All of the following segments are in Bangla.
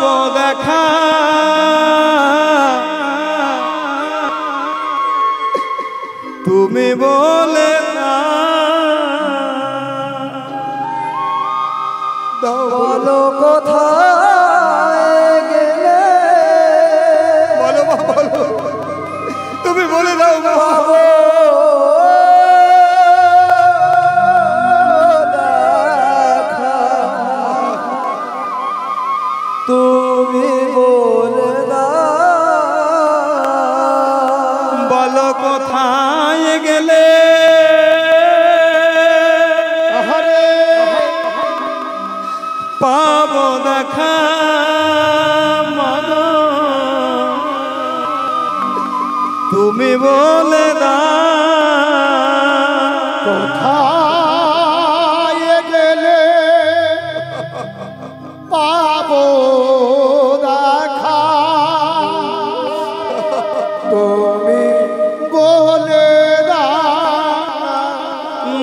পাবো দেখা তুমি বলে না বলো কোথায় গেলে বলো মা বলো তুমি বলে দাও মা তুমি বলে দাও বলো কোথায় গেলে পাবো দেখা মাগো তুমি বলে দাও কোথায় গেলে পাবো দেখা তুমি বলে দাও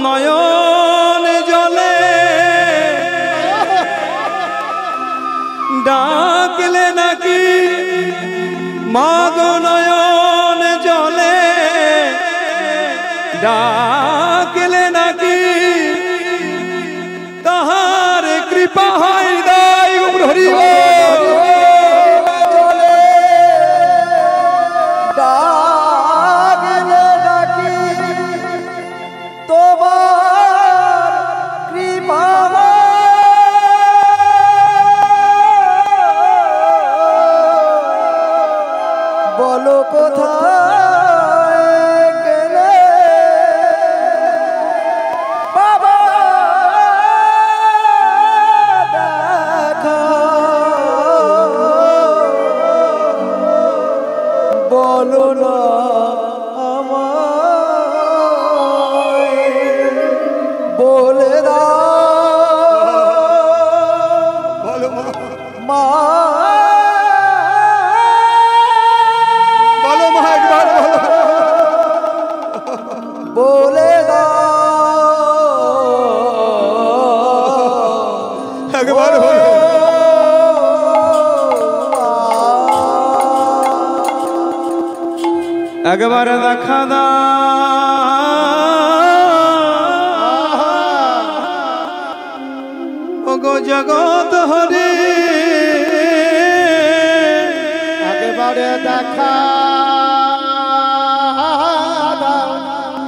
নয়ন জলে ডাকলে নাকি মাগো নয়ন জলে ডাকলে নাকি তাহার কৃপা হয় দাই হরি ডাকলে ডাকি তোমার কৃপা বলো কোথায় গেলে বাবা দেখা বলো না আমায় বলে দাও বলো মা বলো মা একবার বলো বলে দাও একবার বলো একবার দেখা দাও গো জগৎ হরি একেবারে দেখা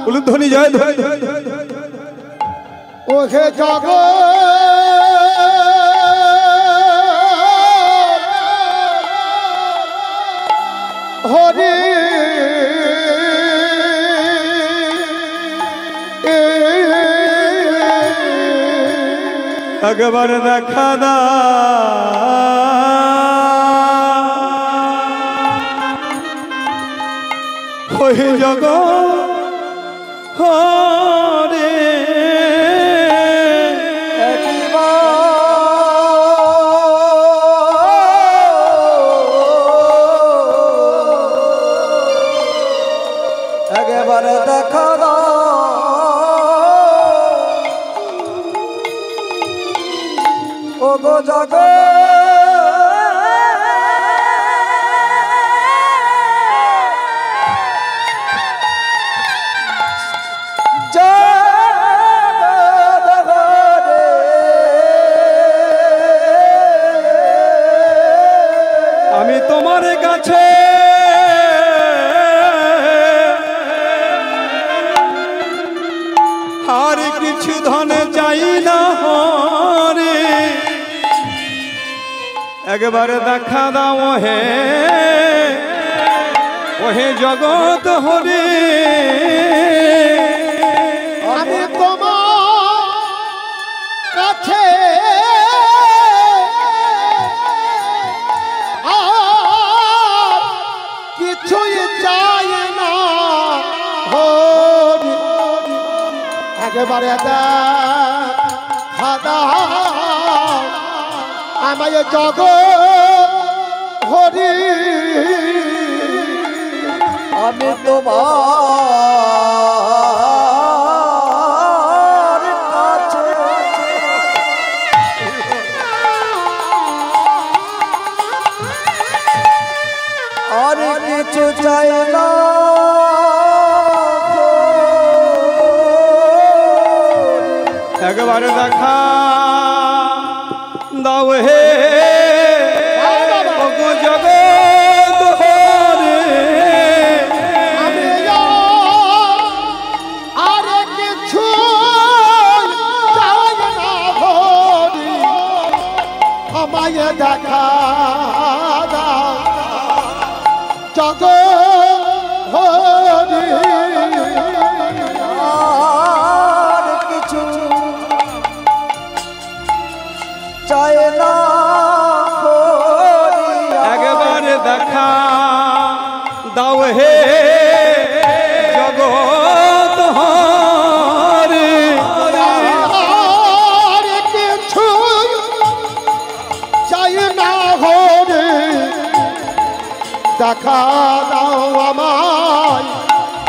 উলুধ্বনি জয় ধ্বনি ওহে জগৎ হরি একবার দেখা দাও ওই জগৎ হরে একেবারে দেখা দাও ও গো আমি তোমার কাছে আর কিছু ধনে চাই না হরে একবারে দেখা দাও হে ওহে জগৎ হরে আমি তোমার কাছে কিছুই চাই না হরি একেবারে দেখা দাও আমায় জগৎ হরি আমি তোমার কাছে একবার দেখা দাও হে জগৎ হরে আমি আর কিছু চাই না হরি আমায় দেখা দাও জগৎ হরি আর কিছু চাই না একবার দেখা দাও হে জগৎ হরে আর কিছু চাই না হরে দেখা দাও আমায়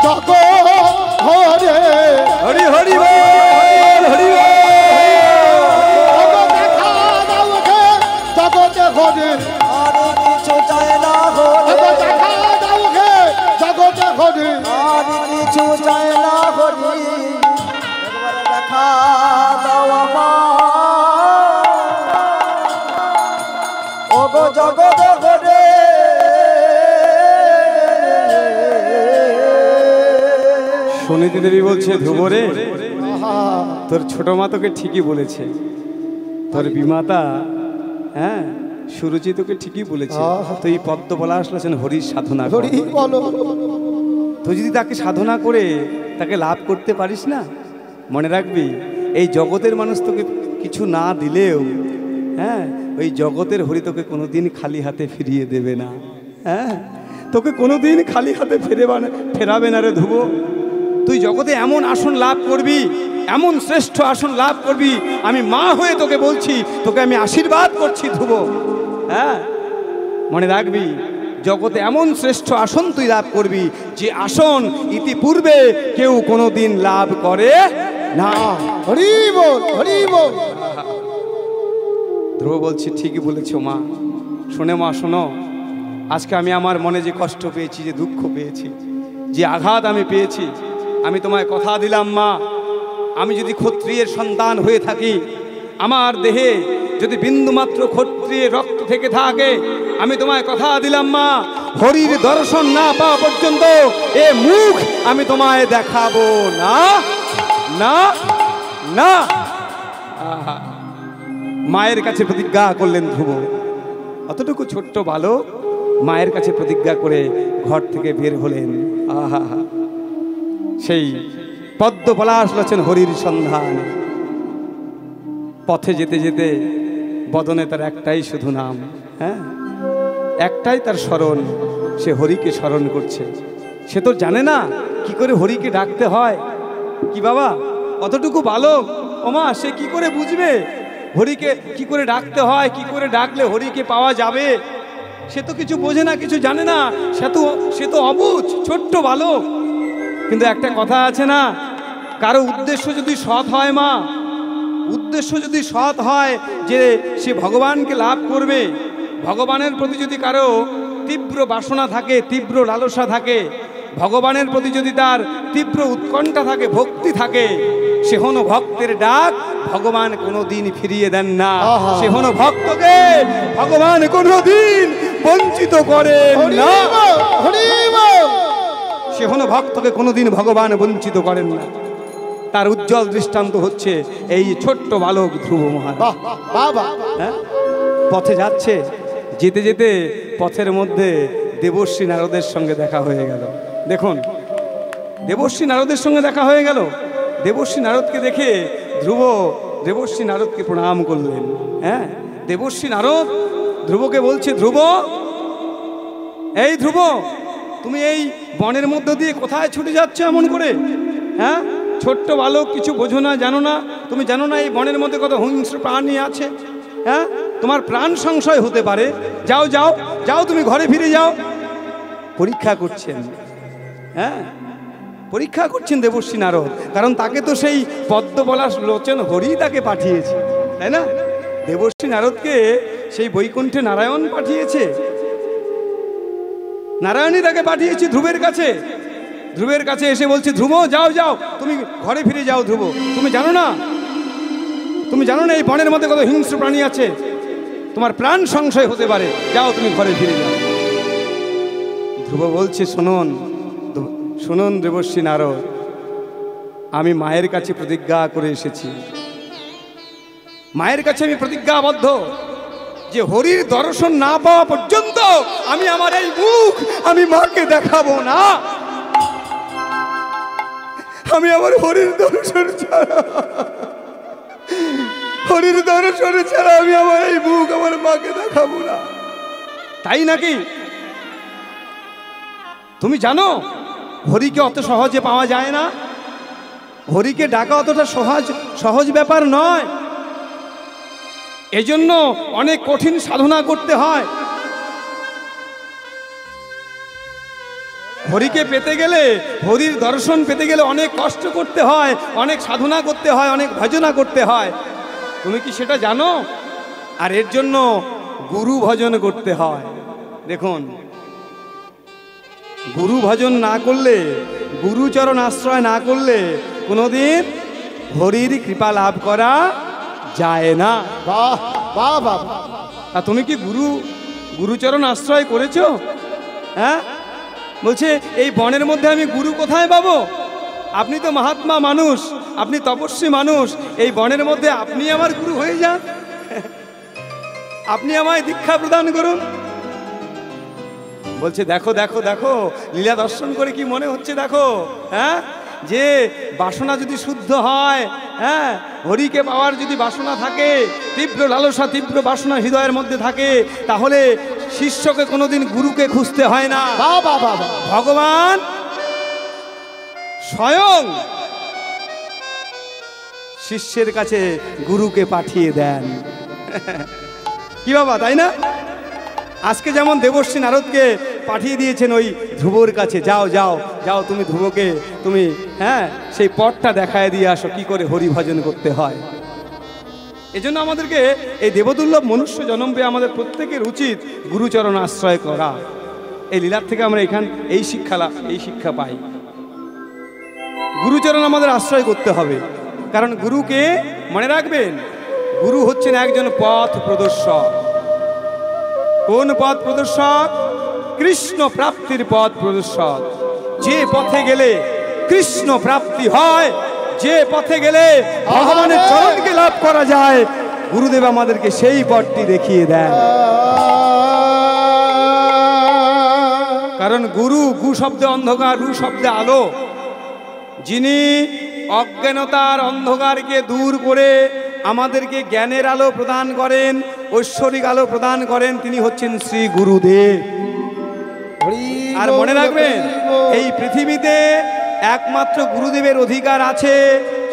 জগৎ হরে হরি হরি বল হরি বল দেখা দাও হে জগৎ হরে আর কিছু চাই না দেখা দাও হে জগৎ হরে আর কিছু চাই না হরি একবার দেখা দাও আমার ওগো জগৎ হরে সুনীতি দেবী বলছে ধ্রুব রে তোর ছোট মা তোকে ঠিকই বলেছে, তোর বিমাতা হ্যাঁ সুরুচি তোকে ঠিকই বলেছে। তুই পদ্ম বলা আসলেন হরির সাধনা কর। হরি বলো তুই যদি তাকে সাধনা করে তাকে লাভ করতে পারিস না, মনে রাখবি এই জগতের মানুষ তোকে কিছু না দিলেও হ্যাঁ ওই জগতের হরি তোকে কোনোদিন খালি হাতে ফিরিয়ে দেবে না। হ্যাঁ তোকে কোনোদিন খালি হাতে ফেরাবে না রে ধ্রুব। তুই জগতে এমন আসন লাভ করবি, এমন শ্রেষ্ঠ আসন লাভ করবি, আমি মা হয়ে তোকে বলছি, তোকে আমি আশীর্বাদ করছি ধ্রুব। হ্যাঁ মনে রাখবি জগতে এমন শ্রেষ্ঠ আসন তুই লাভ করবি যে আসন ইতিপূর্বে কেউ কোনোদিন লাভ করে না। হরি বল হরি বল ধ্রুব বলছি ঠিকই বলেছো মা। শোনে মা শোনো, আজকে আমি আমার মনে যে কষ্ট পেয়েছি, যে দুঃখ পেয়েছি, যে আঘাত আমি পেয়েছি, আমি তোমায় কথা দিলাম মা, আমি যদি ক্ষত্রিয়ের সন্তান হয়ে থাকি, আমার দেহে যদি বিন্দুমাত্র ক্ষত্রিয়ের রক্ত থেকে থাকে, আমি তোমায় কথা দিলাম মা, হরির দর্শন না পাওয়া পর্যন্ত এ মুখ আমি তোমায় দেখাবো না না না। আহা, মায়ের কাছে প্রতিজ্ঞা করলেন ধ্রুব। অতটুকু ছোট্ট বালক মায়ের কাছে প্রতিজ্ঞা করে ঘর থেকে বের হলেন। আহা, সেই পদ্ম পলাশ লোচন হরির সন্ধান। পথে যেতে যেতে বদনে তার একটাই শুধু নাম, হ্যাঁ একটাই তার স্মরণ, সে হরিকে স্মরণ করছে। সে তো জানে না কি করে হরিকে ডাকতে হয়। কি বাবা অতটুকু বালক ওমা, সে কি করে বুঝবে হরিকে কি করে ডাকতে হয়, কি করে ডাকলে হরিকে পাওয়া যাবে? সে তো কিছু বোঝে না, কিছু জানে না, সে তো অবুঝ ছোট্ট বালক। কিন্তু একটা কথা আছে না, কারো উদ্দেশ্য যদি সৎ হয় মা, উদ্দেশ্য যদি সৎ হয় যে সে ভগবানকে লাভ করবে, ভগবানের প্রতি যদি কারো তীব্র বাসনা থাকে, তীব্র লালসা থাকে, ভগবানের প্রতি যদি তার তীব্র উৎকণ্ঠা থাকে, ভক্তি থাকে, সে হনো ভক্তের ডাক ভগবান কোনোদিন ফিরিয়ে দেন না। সে হনো ভক্তকে ভগবান কোনোদিন বঞ্চিত করেন না। সে হনো ভক্তকে কোনোদিন ভগবান বঞ্চিত করেন না। তার উজ্জ্বল দৃষ্টান্ত হচ্ছে এই ছোট্ট বালক ধ্রুব মহারাজ। হ্যাঁ পথে যাচ্ছে, যেতে যেতে পথের মধ্যে দেবর্ষী নারদের সঙ্গে দেখা হয়ে গেল। দেখুন দেবর্ষী নারদের সঙ্গে দেখা হয়ে গেল। দেবর্ষী নারদকে দেখে ধ্রুব দেবর্ষী নারদকে প্রণাম করলেন। হ্যাঁ দেবর্ষী নারদ ধ্রুবকে বলছে, ধ্রুব এই ধ্রুব, তুমি এই বনের মধ্য দিয়ে কোথায় ছুটে যাচ্ছ এমন করে? হ্যাঁ ছোট্ট বালক, কিছু বোঝো না, জানো না? তুমি জানো না এই বনের মধ্যে কত হিংস্র প্রাণী আছে? হ্যাঁ তোমার প্রাণ সংশয় হতে পারে। যাও যাও যাও, তুমি ঘরে ফিরে যাও। পরীক্ষা করছেন, হ্যাঁ পরীক্ষা করছেন দেবর্ষী নারদ, কারণ তাকে তো সেই পদ্ম পলাশ লোচন হরি তাকে পাঠিয়েছে, তাই না? দেবর্ষী নারদকে সেই বৈকুণ্ঠে নারায়ণ পাঠিয়েছে, নারায়ণই তাকে পাঠিয়েছে ধ্রুবের কাছে। ধ্রুবের কাছে এসে বলছে, ধ্রুব যাও যাও, তুমি ঘরে ফিরে যাও। ধ্রুব তুমি জানো না তুমি জানো না এই বনের মধ্যে কত হিংস্র প্রাণী আছে, তোমার প্রাণ সংশয় হতে পারে, যাও তুমি ঘরে ফিরে যাও। ধ্রুব বলছে, শুনুন শুনুন দেবর্ষি নারদ, আমি মায়ের কাছে প্রতিজ্ঞা করে এসেছি, মায়ের কাছে আমি প্রতিজ্ঞাবদ্ধ যে হরির দর্শন না পাওয়া পর্যন্ত আমি আমার এই মুখ আমি মাকে দেখাবো না। আমি আমার হরির দর্শন ছাড়া, হরির দর্শন ছাড়া আমি আমার এই মুখ আমার মাকে দেখাবো না। তাই নাকি? তুমি জানো হরিকে অত সহজে পাওয়া যায় না, হরিকে ডাকা অতটা সহজ ব্যাপার নয়, এজন্য অনেক কঠিন সাধনা করতে হয়। হরিকে পেতে গেলে, হরির দর্শন পেতে গেলে অনেক কষ্ট করতে হয়, অনেক সাধনা করতে হয়, অনেক ভজনা করতে হয়। তুমি কি সেটা জানো? আর এর জন্য গুরু ভজন করতে হয়। দেখুন, গুরু ভজন না করলে, গুরুচরণ আশ্রয় না করলে কোনোদিন হরির কৃপা লাভ করা যায় না। বাহ বাহ বাহ। আর তুমি কি গুরুচরণ আশ্রয় করেছো? হ্যাঁ, বলছে এই বনের মধ্যে আমি গুরু কোথায় পাবো? আপনি তো মহাত্মা মানুষ, আপনি তপস্বী মানুষ, এই বনের মধ্যে আপনি আমার গুরু হয়ে যান, আপনি আমায় দীক্ষা প্রদান করুন। বলছে দেখো দেখো দেখো, লীলা দর্শন করে কি মনে হচ্ছে দেখো, হ্যাঁ, যে বাসনা যদি শুদ্ধ হয়, হ্যাঁ, হরিকে পাওয়ার যদি বাসনা থাকে, তীব্র লালসা তীব্র বাসনা হৃদয়ের মধ্যে থাকে, তাহলে শিষ্যকে কোনোদিন গুরুকে খুঁজতে হয় না। ভগবান স্বয়ং শিষ্যের কাছে গুরুকে পাঠিয়ে দেন। কি বাবা, তাই না? আজকে যেমন দেবর্ষি নারদকে পাঠিয়ে দিয়েছেন ওই ধ্রুবর কাছে, যাও যাও যাও তুমি ধ্রুবকে তুমি, হ্যাঁ, সেই পথটা দেখায় দিয়ে আসো কি করে হরি ভজন করতে হয়। এজন্য আমাদেরকে এই দেবদুর্লভ মনুষ্য জন্ম পেয়ে আমাদের প্রত্যেকের উচিত গুরুচরণ আশ্রয় করা। এই লীলার থেকে আমরা এই শিক্ষা পাই। গুরুচরণ আমাদের আশ্রয় করতে হবে, কারণ গুরুকে মনে রাখবেন, গুরু হচ্ছেন একজন পথ প্রদর্শক। কোন পথ প্রদর্শক? কৃষ্ণ প্রাপ্তির পথ প্রদর্শক। যে পথে গেলে কৃষ্ণ প্রাপ্তি হয়, যে পথে গেলে ভগবানের চরণকে লাভ করা যায়, গুরুদেব আমাদেরকে সেই পথটি দেখিয়ে দেন। কারণ গু শব্দে অন্ধকার, রু শব্দে আলো। যিনি অজ্ঞানতার অন্ধকারকে দূর করে আমাদেরকে জ্ঞানের আলো প্রদান করেন, ঐশ্বরিক আলো প্রদান করেন, তিনি হচ্ছেন শ্রী গুরুদেব। আর মনে রাখবেন, এই পৃথিবীতে একমাত্র গুরুদেবের অধিকার আছে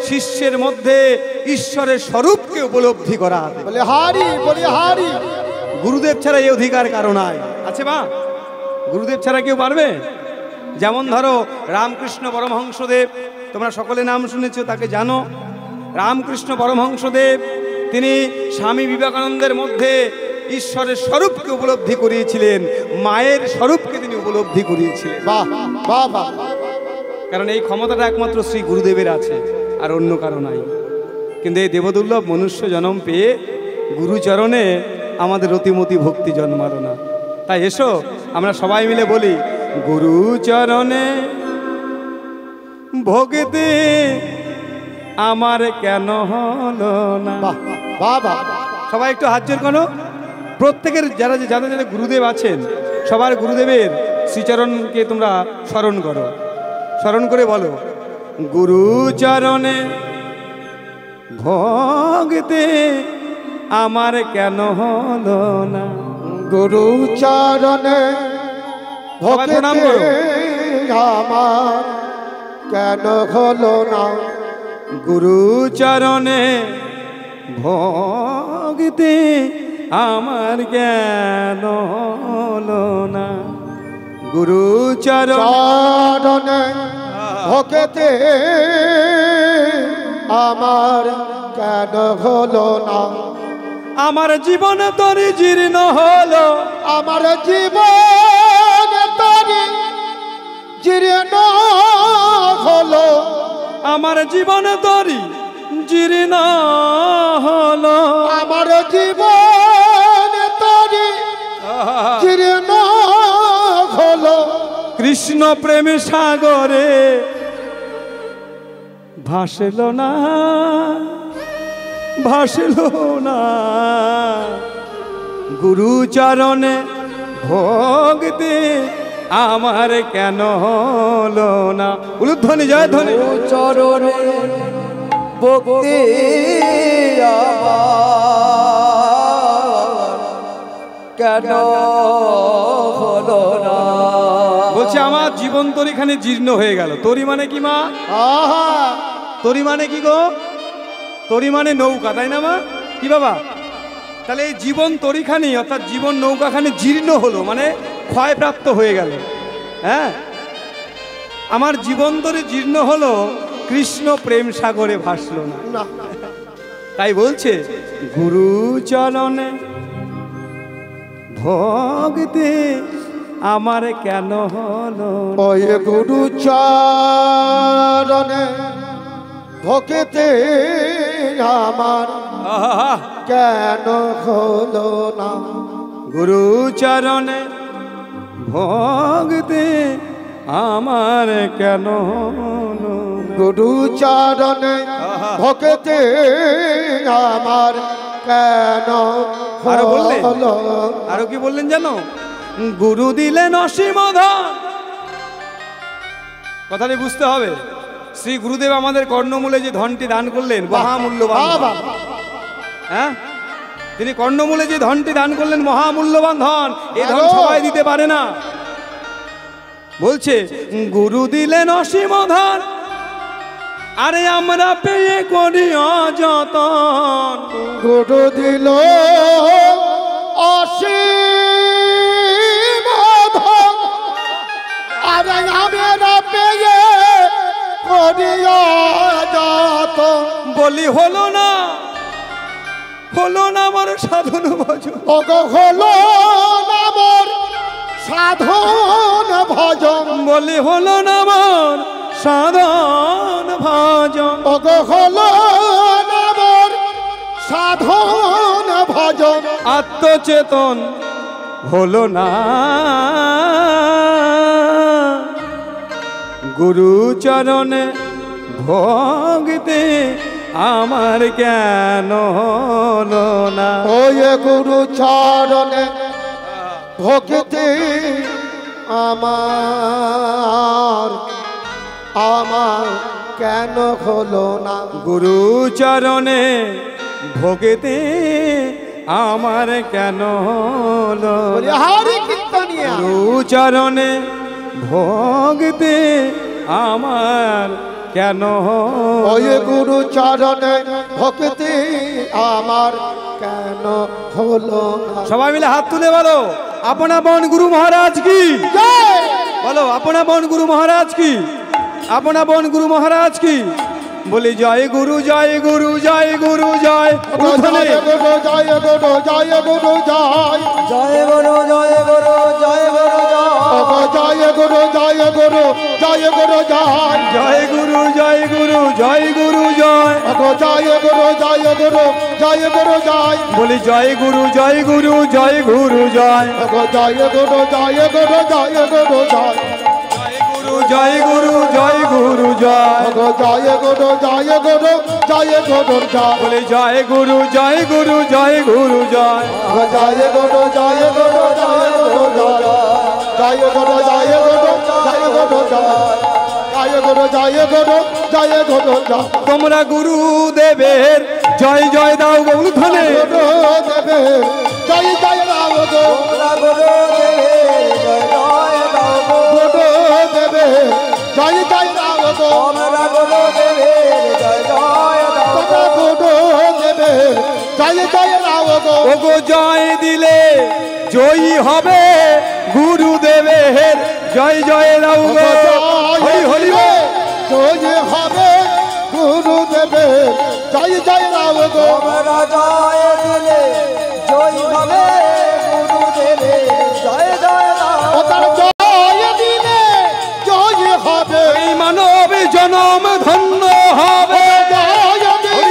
শিষ্যের মধ্যে ঈশ্বরের স্বরূপকে উপলব্ধি করা। গুরুদেব ছাড়া এই অধিকার কারো নাই। আছে বা? গুরুদেব ছাড়া কেউ পারবে? যেমন ধরো রামকৃষ্ণ পরমহংসদেব, তোমরা সকলে নাম শুনেছো, তাকে জানো। রামকৃষ্ণ পরমহংসদেব তিনি স্বামী বিবেকানন্দের মধ্যে ঈশ্বরের স্বরূপকে উপলব্ধি করিয়েছিলেন, মায়ের স্বরূপকে তিনি উপলব্ধি করিয়েছিলেন। বাহ বাহ বাহ। কারণ এই ক্ষমতাটা একমাত্র শ্রী গুরুদেবের আছে, আর অন্য কারো নাই। কিন্তু এই দেবদুর্লভ মনুষ্য জন্ম পেয়ে গুরুচরণে আমাদের রতিমতি ভক্তি জন্মালো না। তাই এসো আমরা সবাই মিলে বলি, গুরুচরণে ভক্তি আমার কেন হলো না। সবাই একটু হাত জোর করো। প্রত্যেকের যাদের যাদের গুরুদেব আছেন, সবার গুরুদেবের শ্রীচরণকে তোমরা স্মরণ করো, স্মরণ করে বলো, গুরুচরণে ভক্তি আমার কেন হলো না। গুরুচরণে ভক্তি আমার কেন হলো না। গুরুচরণে ভক্তি আমার কেন হলো না। গুরুচরণে ভক্তি আমার কেন হলো না। আমার জীবন তরি জীর্ণ হলো, আমার জীবন তরি জীর্ণ হলো। আমার জীবন তরি জীর্ণ হলো আমার জীবন তরি জীর্ণ হলো কৃষ্ণ প্রেম সাগরে ভাসল না ভাসল না গুরুচরণে ভক্তি আমার কেন হলো না উলুধ্বনি জয় ধ্বনি চরণে ভক্তি আমার কেন হলো না বলছে আমার জীবন তরিখানে জীর্ণ হয়ে গেল তরি মানে কি মা আহা তরি মানে কি গো তরি মানে নৌকা তাই না মা কি বাবা তাহলে এই জীবন তরিখানি অর্থাৎ জীবন নৌকাখানি জীর্ণ হলো মানে ক্ষয়প্রাপ্ত হয়ে গেল হ্যাঁ আমার জীবন তরি জীর্ণ হলো কৃষ্ণ প্রেম সাগরে ভাসলো না না তাই বলছে গুরুচরণে ভক্তি আমার কেন হলো ওই গুরু চরণে ভক্তি আমার আহা! কেন হলো না গুরুচরণে ভক্তি আমার কেন হলো না? গুরু চরণে আহা! ভক্তি আমার কেন আরো বললেন? হলো আরো কি বললেন জানো গুরু দিলেন অসীম ধন কথাটি বুঝতে হবে শ্রী গুরুদেব আমাদের কর্ণমূলে যে ধনটি দান করলেন মহামূল্যবান ধন। হ্যাঁ তিনি কর্ণমূলে যে ধনটি দান করলেন মহামূল্যবান ধন এই ধন সবাই দিতে পারে না বলছে গুরু দিলেন অসীম ধন আরে আমরা পেয়ে করি অযতন গুরু দিল অসীম ধন আরে আমরা পেয়ে করিয়া যত বলি হলো না আমার সাধন ভজন ওগো হলো না মোর সাধন ভজন বলি হলো না আমার সাধন ভজন ওগো হলো না মোর সাধন ভজন আত্মচেতন হলো না গুরুচরণে ভক্তি আমার কেন হলো না ওই গুরু চরণে ভক্তি আমার কেন হলো না গুরুচরণে ভক্তি আমার কেন হলো না? হরি কীর্তনিয়া গুরুচরণে ভক্তি আমার কেন ওই গুরু চরণে ভক্তি আমার কেন হলো না সবাই মিলে হাত তুলে বলো আপনা বন গুরু মহারাজ কি জয় বলো আপনা বন গুরু মহারাজ কি আপনা বন গুরু মহারাজ কি বলি জয় গুরু জয় গুরু জয় গুরু জয় উলুধ্বনি। জয় গুরু জয় গুরু জয় গুরু জয় জয় গুরু জয় গুরু জয় গুরু জয় গুরু জয় গুরু জয় গুরু জয় জয় গুরু জয় গুরু জয় গুরু জয় জয় গুরু জয় গুরু জয় গুরু জয় বলি জয় গুরু জয় গুরু জয় গুরু জয় জয় গুরু জয় গুরু জয় গুরু জয় জয় গুরু জয় গুরু জয় জয় গুরু জয় গুরু জয় গুরু জয় বলি জয় গুরু জয় গুরু জয় গুরু জয় জয় গুরু জয় গুরু জয় গুরু জয় জয় গুরু জয় গুরু জয় গুরু জয় জয় গুরু জয় গুরু জয় গুরু জয় তোমরা গুরু দেবের জয় জয় দাও গৌধনে গুরু দেবে জয় জয় রাম গো তোমরা গুরু দেবে জয় জয় দাও গো গুরু দেবে জয় জয় রাম গো তোমরা গুরু দেবে জয় জয় দাও গো তোমরা গুরু দেবে জয় জয় রাম গো ওগো জয় দিলে জয়ী হবে গুরুদেবের জয় জয় দাও গো হরি হরি বল। জয় হবে গুরু দেবে জয় জয় রাম গো তোমরা জয় দিলে জয় হবে গুরু দেবে জয় জয় দাও ওতার জয় দিলে জয় হবে এই মানব জনম ধন্য হবে জয় দিলে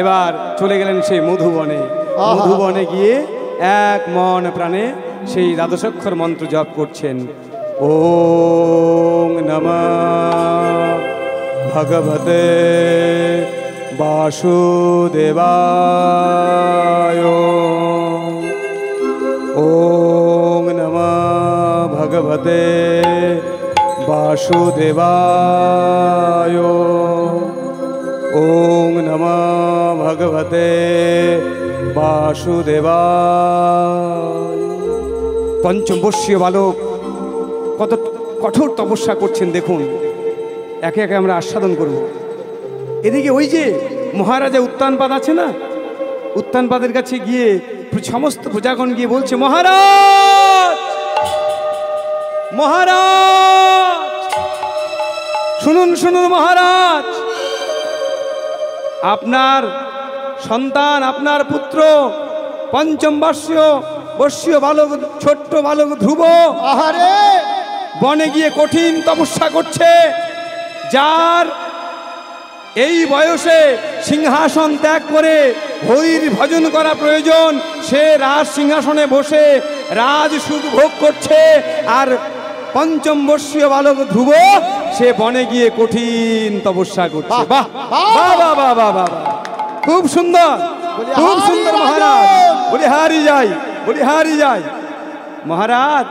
এবার চলে গেলেন সেই মধুবনে। আহা। মধুবনে গিয়ে এক মন প্রাণে সেই দ্বাদশাক্ষর মন্ত্র জপ করছেন। ওং নমঃ ভগবতে বাসুদেবায়। ওং নমঃ ভগবতে বাসুদেবায়। ওং নমঃ ভগবতে বাসুদেবায়। পঞ্চম বর্ষীয় বালক কত কঠোর তপস্যা করছেন দেখুন, একে একে আমরা আস্বাদন করব। এদিকে ওই যে মহারাজা উত্তানপাদ আছে না, উত্তানপাদের কাছে গিয়ে সমস্ত প্রজাগণ গিয়ে বলছে, মহারাজ মহারাজ শুনুন শুনুন মহারাজ, আপনার সন্তান আপনার পুত্র পঞ্চম বর্ষীয় বালক ছোট্ট বালক ধ্রুব আহারে বনে গিয়ে কঠিন তপস্যা করছে। যার এই বয়সে সিংহাসন ত্যাগ করে হরির ভজন করা প্রয়োজন, সে রাজ সিংহাসনে বসে রাজ সুখ ভোগ করছে। আর পঞ্চম বর্ষীয় বালক ধ্রুব সে বনে গিয়ে কঠিন তপস্যা করছে। বাহ বাহ বাহ বাহ বাহ বাহ, খুব সুন্দর খুব সুন্দর মহারাজ। বলি হারি যাই, বলি হারি যাই। মহারাজ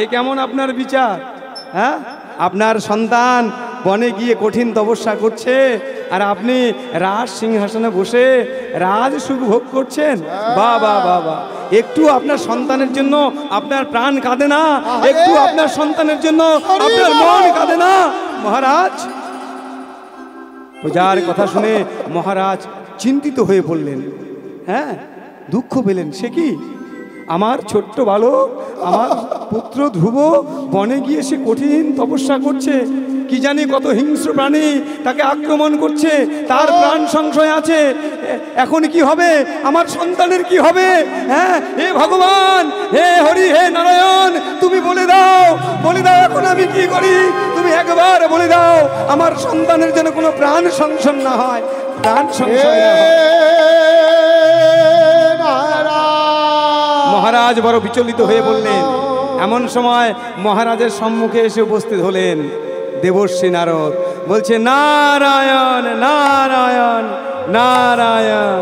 এ কেমন আপনার বিচার? হ্যাঁ, আপনার সন্তান বনে গিয়ে কঠিন তপস্যা করছে আর আপনি রাজ সিংহাসনে বসে রাজ সুখ ভোগ করছেন। বাহ বাহ বাহ বাহ, একটু আপনার সন্তানের জন্য আপনার প্রাণ কাঁদে না? একটু আপনার সন্তানের জন্য আপনার মন কাঁদে না মহারাজ? প্রজার কথা শুনে মহারাজ চিন্তিত হয়ে পড়লেন। হ্যাঁ, দুঃখ পেলেন। সে কি, আমার ছোট্ট বালক আমার পুত্র ধ্রুব বনে গিয়ে সে কঠিন তপস্যা করছে, কি জানি কত হিংস্র প্রাণী তাকে আক্রমণ করছে, তার প্রাণ সংশয় আছে। এখন কি হবে, আমার সন্তানের কি হবে? হ্যাঁ, হে ভগবান, হে হরি, হে নারায়ণ, তুমি বলে দাও, বলে দাও এখন আমি কি করি? তুমি একবার বলে দাও, আমার সন্তানের যেন কোনো প্রাণ সংশয় না হয়, প্রাণ সংশয় না হয়। মহারাজ বড় বিচলিত হয়ে বললেন। এমন সময় মহারাজের সম্মুখে এসে উপস্থিত হলেন দেবর্ষী নারদ। বলছে, নারায়ণ নারায়ণ নারায়ণ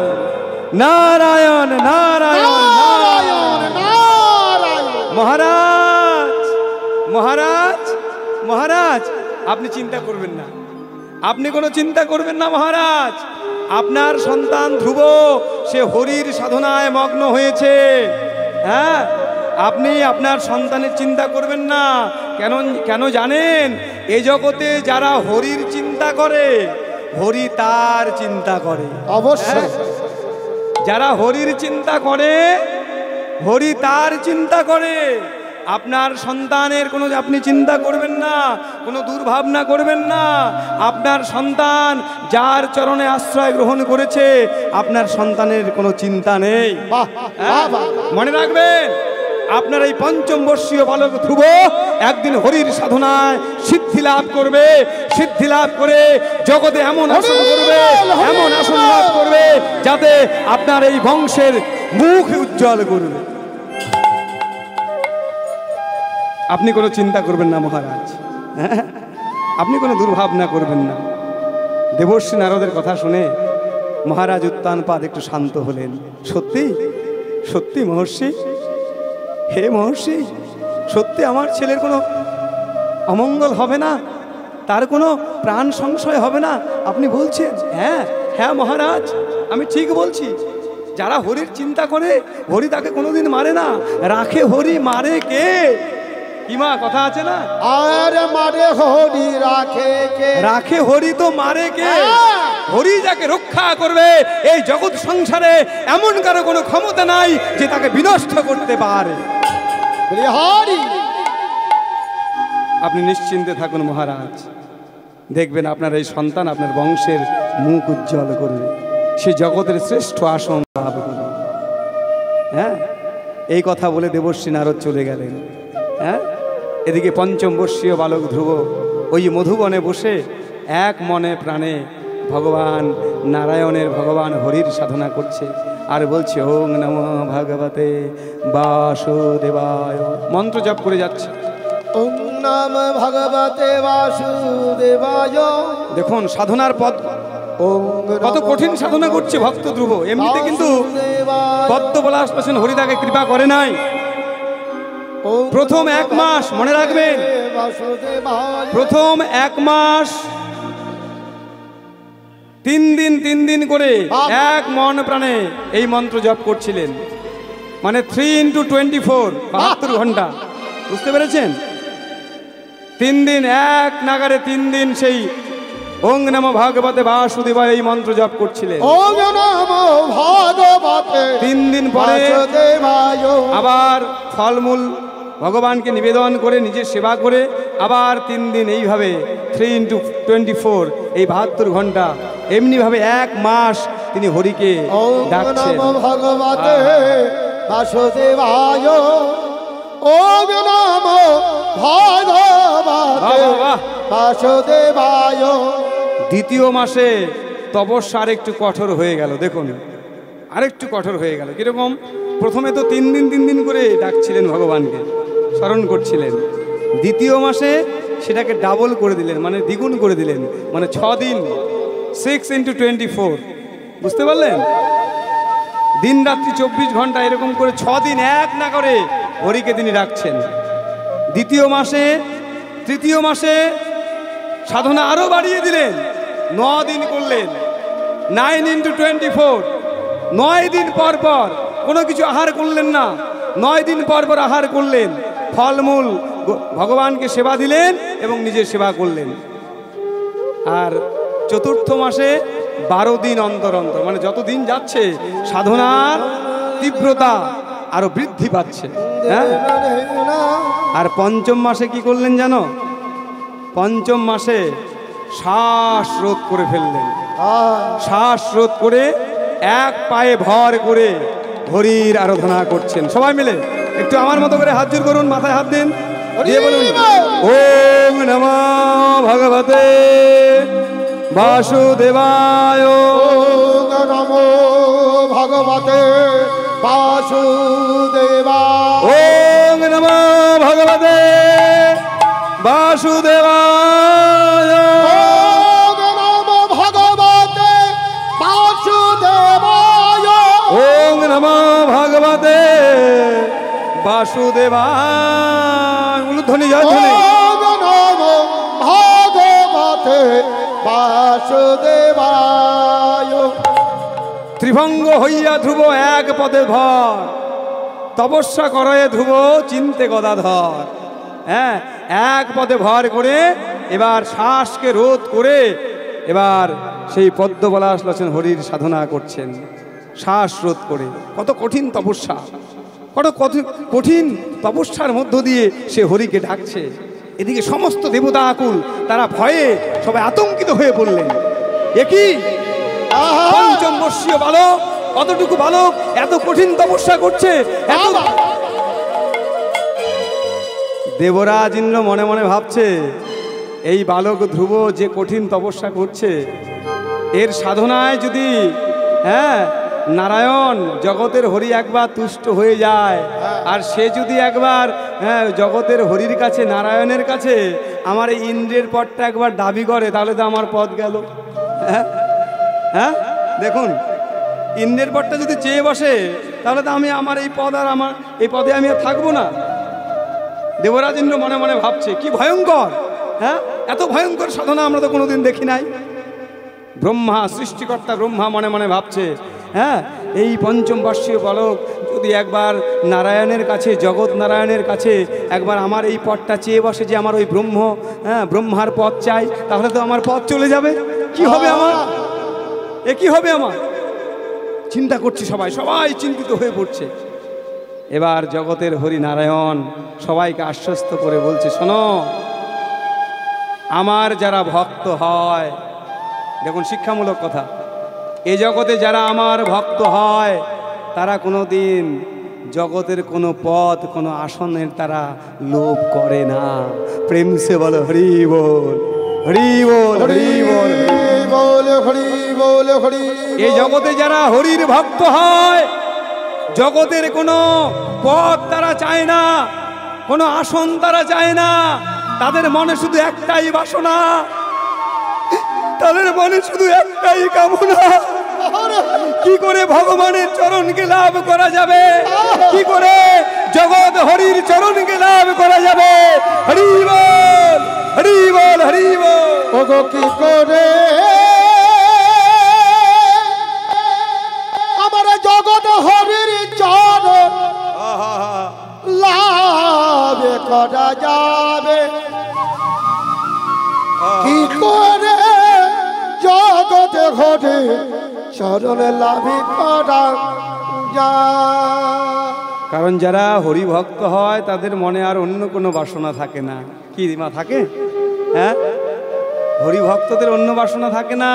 নারায়ণ নারায়ণ নারায়ণ। মহারাজ মহারাজ মহারাজ, আপনি চিন্তা করবেন না, আপনি কোনো চিন্তা করবেন না মহারাজ। আপনার সন্তান ধ্রুব সে হরির সাধনায় মগ্ন হয়েছে। হ্যাঁ, আপনি আপনার সন্তানের চিন্তা করবেন না। কেন জানেন? এ জগতে যারা হরির চিন্তা করে, হরি তার চিন্তা করে। অবশ্যই যারা হরির চিন্তা করে, হরি তার চিন্তা করে। আপনার সন্তানের কোনো আপনি চিন্তা করবেন না, কোনো দুর্ভাবনা করবেন না। আপনার সন্তান যার চরণে আশ্রয় গ্রহণ করেছে, আপনার সন্তানের কোনো চিন্তা নেই। মনে রাখবেন, আপনার এই পঞ্চম বর্ষীয় বালক ধ্রুব একদিন হরির সাধনায় সিদ্ধি লাভ করবে। সিদ্ধি লাভ করে জগতে এমন আসন করবে, এমন আসন লাভ করবে যাতে আপনার এই বংশের মুখ উজ্জ্বল করবে। আপনি কোনো চিন্তা করবেন না মহারাজ, হ্যাঁ, আপনি কোনো দুর্ভাবনা করবেন না। দেবর্ষী নারদের কথা শুনে মহারাজ উত্তানপাদ একটু শান্ত হলেন। সত্যি সত্যি মহর্ষি, হে মহর্ষি, সত্যি আমার ছেলের কোনো অমঙ্গল হবে না, তার কোনো প্রাণ সংশয় হবে না আপনি বলছেন? হ্যাঁ হ্যাঁ মহারাজ, আমি ঠিক বলছি। যারা হরির চিন্তা করে, হরি তাকে কোনোদিন মারে না। রাখে হরি, মারে কে? কিমা কথা আছে না, আরে মারে হরি রাখে কে? রাখে হরি তো মারে কে? হরি যাকে রক্ষা করবে, এই জগৎ সংসারে এমন কারো কোনো ক্ষমতা নাই যে তাকে বিনষ্ট করতে পারে। হরি, আপনি নিশ্চিন্তে থাকুন মহারাজ, দেখবেন আপনার এই সন্তান আপনার বংশের মুখ উজ্জ্বল করবে, সে জগতের শ্রেষ্ঠ আসন লাভ করবে। হ্যাঁ, এই কথা বলে দেবর্ষী নারদ চলে গেলেন। হ্যাঁ, এদিকে পঞ্চম বর্ষীয় বালক ধ্রুব ওই মধুবনে বসে এক মনে প্রাণে ভগবান নারায়ণের ভগবান হরির সাধনা করছে আর বলছে ওং নমো ভগবতে বাসুদেবায়, মন্ত্র জপ করে যাচ্ছে। ওম নমঃ ভগবতে বাসুদেবায়। দেখুন সাধনার পথ কত কঠিন সাধনা করছে ভক্ত ধ্রুব। এমনিতে কিন্তু পদ্মপলাশ লোচন হরি তাকে কৃপা করে নাই। প্রথম 1 মাস মনে রাখবেন, প্রথম 1 মাস 3 দিন করে এক মন প্রাণে এই মন্ত্র জপ করছিলেন, মানে 3 × 24 72 ঘন্টা, বুঝতে পেরেছেন? 3 দিন এক নাগারে 3 দিন সেই ওং নমো ভগবতে বাসুদেবায় এই মন্ত্র জপ করছিলেন। ওং নমো ভগবতে 3 দিন পরে বাসুদেবায় আবার ফলমূল ভগবানকে নিবেদন করে নিজের সেবা করে আবার 3 দিন এইভাবে 3 × 24 এই 72 ঘন্টা এমনিভাবে 1 মাস তিনি হরিকে ডাকছেন। ওং নমো ভগবতে বাসুদেবায়, ওং নমো ভগবতে বাসুদেবায়। দ্বিতীয় মাসে তপস্যা আরেকটু কঠোর হয়ে গেল। দেখুন আরেকটু কঠোর হয়ে গেল। কিরকম? প্রথমে তো 3 দিন করে ডাকছিলেন ভগবানকে, স্মরণ করছিলেন। দ্বিতীয় মাসে সেটাকে ডাবল করে দিলেন, মানে দ্বিগুণ করে দিলেন, মানে 6 দিন 6 × 24, বুঝতে পারলেন? দিন রাত্রি 24 ঘন্টা এরকম করে 6 দিন এক না করে হরিকে তিনি ডাকছেন। তৃতীয় মাসে সাধনা আরো বাড়িয়ে দিলেন, 9 দিন করলেন, 9 × 24, 9 দিন পর কোনো কিছু আহার করলেন না, 9 দিন পর আহার করলেন, ফলমূল ভগবানকে সেবা দিলেন এবং নিজের সেবা করলেন। আর চতুর্থ মাসে 12 দিন অন্তর, মানে যত দিন যাচ্ছে সাধনার তীব্রতা আরো বৃদ্ধি পাচ্ছে। হ্যাঁ, আর পঞ্চম মাসে কি করলেন জানো? পঞ্চম মাসে শ্বাস রোধ করে ফেললেন। শ্বাস রোধ করে এক পায়ে ভর করে হরির আরাধনা করছেন। সবাই মিলে একটু আমার মতো করে হাত জোর করুন, মাথায় হাত দিন, দিয়ে বলুন ওং নমো ভগবতে বাসুদেবায়, ওং নমো ভগবতে বাসুদেবায়, ওং নমো ভগবতে বাসুদেবায়, ওং নমো ভগবতে বাসুদেবায়, ওং নমো ভগবতে বাসুদেবায়। উলুধ্বনি জয়ধ্বনি। ওং নমো ভগবতে বাসুদেবায়। ত্রিভঙ্গ হইয়া ধ্রুব এক পদে ভর, তপস্যা করে ধ্রুব চিনতে গদাধর। হ্যাঁ, এক পদে ভর করে এবার শ্বাসকে রোধ করে এবার সেই পদ্মপলাশ লোচন হরির সাধনা করছেন, শ্বাস রোধ করে। কত কঠিন তপস্যা, কত কঠিন তপস্যার মধ্য দিয়ে সে হরিকে ডাকছে। এদিকে সমস্ত দেবতা আকুল, তারা ভয়ে সবাই আতঙ্কিত হয়ে পড়লেন। একই পঞ্চম বর্ষীয় বালক, কতটুকু বালক এত কঠিন তপস্যা করছে। দেবরাজ ইন্দ্র মনে মনে ভাবছে, এই বালক ধ্রুব যে কঠিন তপস্যা করছে, এর সাধনায় যদি নারায়ণ জগতের হরি একবার তুষ্ট হয়ে যায়, আর সে যদি একবার জগতের হরির কাছে, নারায়ণের কাছে আমার এই ইন্দ্রের পদটা একবার দাবি করে, তাহলে তো আমার পদ গেল। হ্যাঁ, দেখুন, ইন্দ্রের পদটা যদি চেয়ে বসে, তাহলে তো আমি আমার এই পদ আর আমার এই পদে আমি আর থাকবো না। দেবরাজ ইন্দ্র মনে মনে ভাবছে, কি ভয়ঙ্কর! হ্যাঁ, এত ভয়ঙ্কর সাধনা আমরা তো কোনোদিন দেখি নাই। ব্রহ্মা, সৃষ্টিকর্তা ব্রহ্মা মনে মনে ভাবছে, হ্যাঁ, এই পঞ্চম বর্ষীয় বালক যদি একবার নারায়ণের কাছে, জগৎ নারায়ণের কাছে একবার আমার এই পদটা চেয়ে বসে, যে আমার ওই ব্রহ্মার পদ চাই, তাহলে তো আমার পদ চলে যাবে। কি হবে আমার? এ কি হবে আমার? চিন্তা করছে সবাই চিন্তিত হয়ে পড়ছে। এবার জগতের হরি নারায়ণ সবাইকে আশ্বস্ত করে বলছে, শোনো, আমার যারা ভক্ত হয়, দেখুন শিক্ষামূলক কথা, এ জগতে যারা আমার ভক্ত হয়, তারা কোনোদিন জগতের কোনো পদ, কোনো আসনের তারা লোভ করে না। প্রেম সে বলো হরি বল, হরি বল, হরি বল। বল হরি বল হরি। এই জগতে যারা হরির ভক্ত হয়, জগতের কোনো পদ তারা চায় না, কোনো আসন তারা চায় না, তাদের মনে শুধু একটাই বাসনা, তাদের মনে শুধু একটাই কামনা, কি করে ভগবানের চরণকে লাভ করা যাবে, কি করে জগৎ হরির চরণকে লাভ করা যাবে। হরি বল হরি বল হরি বল। ওগো কি করে আমার জগৎ হরির চরণ লাভ করা যাবে, কি করে জগৎ হরির চরণ লাভ করা যায়। কারণ যারা হরি ভক্ত হয় তাদের মনে আর অন্য কোনো বাসনা থাকে না। কি মা থাকে? হ্যাঁ, হরি ভক্তদের অন্য বাসনা থাকে না।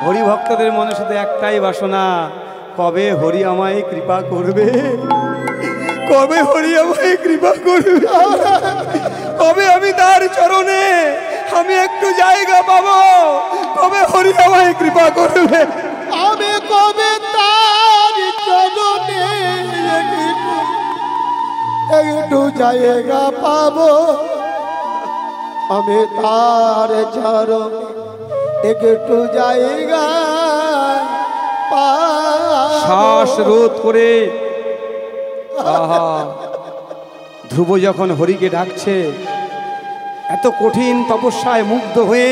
হরি ভক্তদের মনে শুধু একটাই বাসনা, কবে হরি আমায় কৃপা করবে, কবে হরি আমায় কৃপা করবে, কবে আমি তার চরণে আমি একটু জায়গা পাবো, কবে হরি আমায় কৃপা করবে, আমি কবে তার চরণে একটু জায়গা পাবো, আমি তার চরণে একটু জায়গা শ্বাস রোধ করে ধ্রুব যখন হরিকে ডাকছে, এত কঠিন তপস্যায় মুগ্ধ হয়ে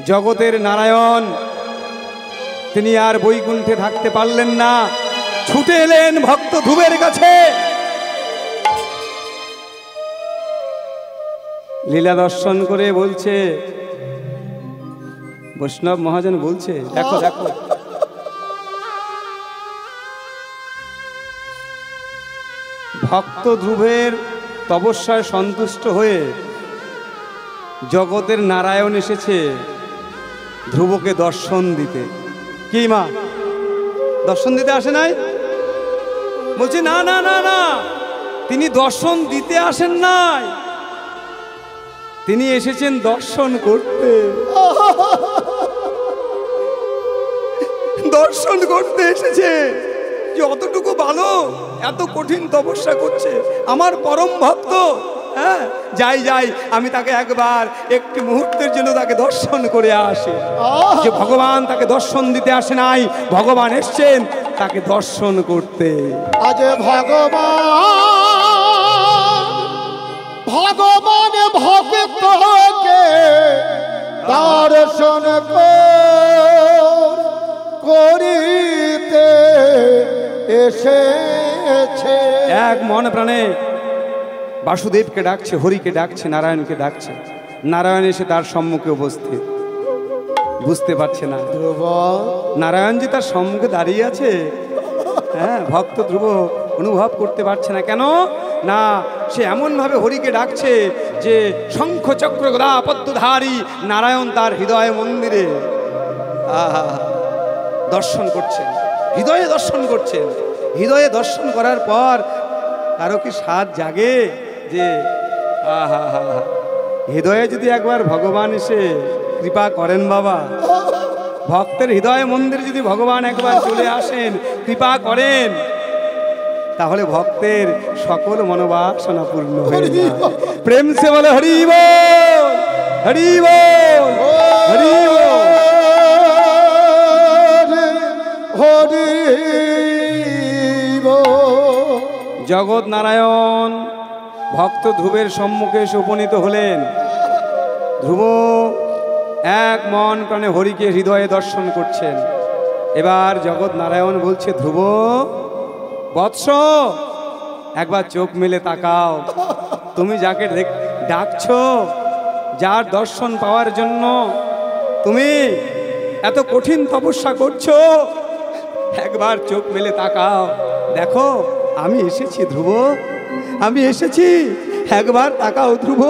জগতের নারায়ণ তিনি আর বৈকুণ্ঠে থাকতে পারলেন না, ছুটে এলেন ভক্ত ধ্রুবের কাছে। লীলা দর্শন করে বলছে, বৈষ্ণব মহাজন বলছে, দেখো দেখো ভক্ত ধ্রুবের তপস্যায় সন্তুষ্ট হয়ে জগতের নারায়ণ এসেছে ধ্রুবকে দর্শন দিতে। কি মা, দর্শন দিতে আসে নাই? বলছে না না না না, তিনি দর্শন দিতে আসেন নাই, তিনি এসেছেন দর্শন করতে। দর্শন করতে এসেছে যে অতটুকু ভালো, এত কঠিন তপস্যা করছে আমার পরম ভক্ত। হ্যাঁ, যাই যাই, আমি তাকে একবার একটি মুহূর্তের জন্য তাকে দর্শন করে আসি। যে ভগবান তাকে দর্শন দিতে আসে নাই, ভগবান এসছেন তাকে দর্শন করতে। আজ ভগবান ভক্তকে দর্শন করিতে এসেছে। এক মন প্রাণে বাসুদেবকে ডাকছে, হরিকে ডাকছে, নারায়ণকে ডাকছে। নারায়ণ এসে তার সম্মুখে উপস্থিত, বুঝতে পারছে না নারায়ণ যে তার সম্মুখে দাঁড়িয়ে আছে। হ্যাঁ, ভক্ত ধ্রুব অনুভব করতে পারছে না। কেন না, সে এমনভাবে হরিকে ডাকছে যে শঙ্খ চক্র গদা পদ্মধারী নারায়ণ তার হৃদয় মন্দিরে দর্শন করছেন, হৃদয়ে দর্শন করছেন। হৃদয়ে দর্শন করার পর কারো কি স্বাদ জাগে যে হৃদয়ে যদি একবার ভগবান এসে কৃপা করেন, বাবা ভক্তের হৃদয় মন্দিরে যদি ভগবান একবার চলে আসেন, কৃপা করেন, তাহলে ভক্তের সকল মনোবাসনা পূর্ণ হয়ে যায়। প্রেম সে বলে হরি বল হরি বল হরি বল হরি বল। জগৎ নারায়ণ ভক্ত ধ্রুবের সম্মুখে এসে উপনীত হলেন। ধ্রুব এক মন প্রাণে হরিকে হৃদয়ে দর্শন করছেন। এবার জগৎ নারায়ণ বলছে, ধ্রুব বৎস একবার চোখ মেলে তাকাও, তুমি যাকে ডাকছো, যার দর্শন পাওয়ার জন্য তুমি এত কঠিন তপস্যা করছো, একবার চোখ মেলে তাকাও, দেখো আমি এসেছি ধ্রুব, আমি এসেছি, একবার তাকাও ধ্রুব,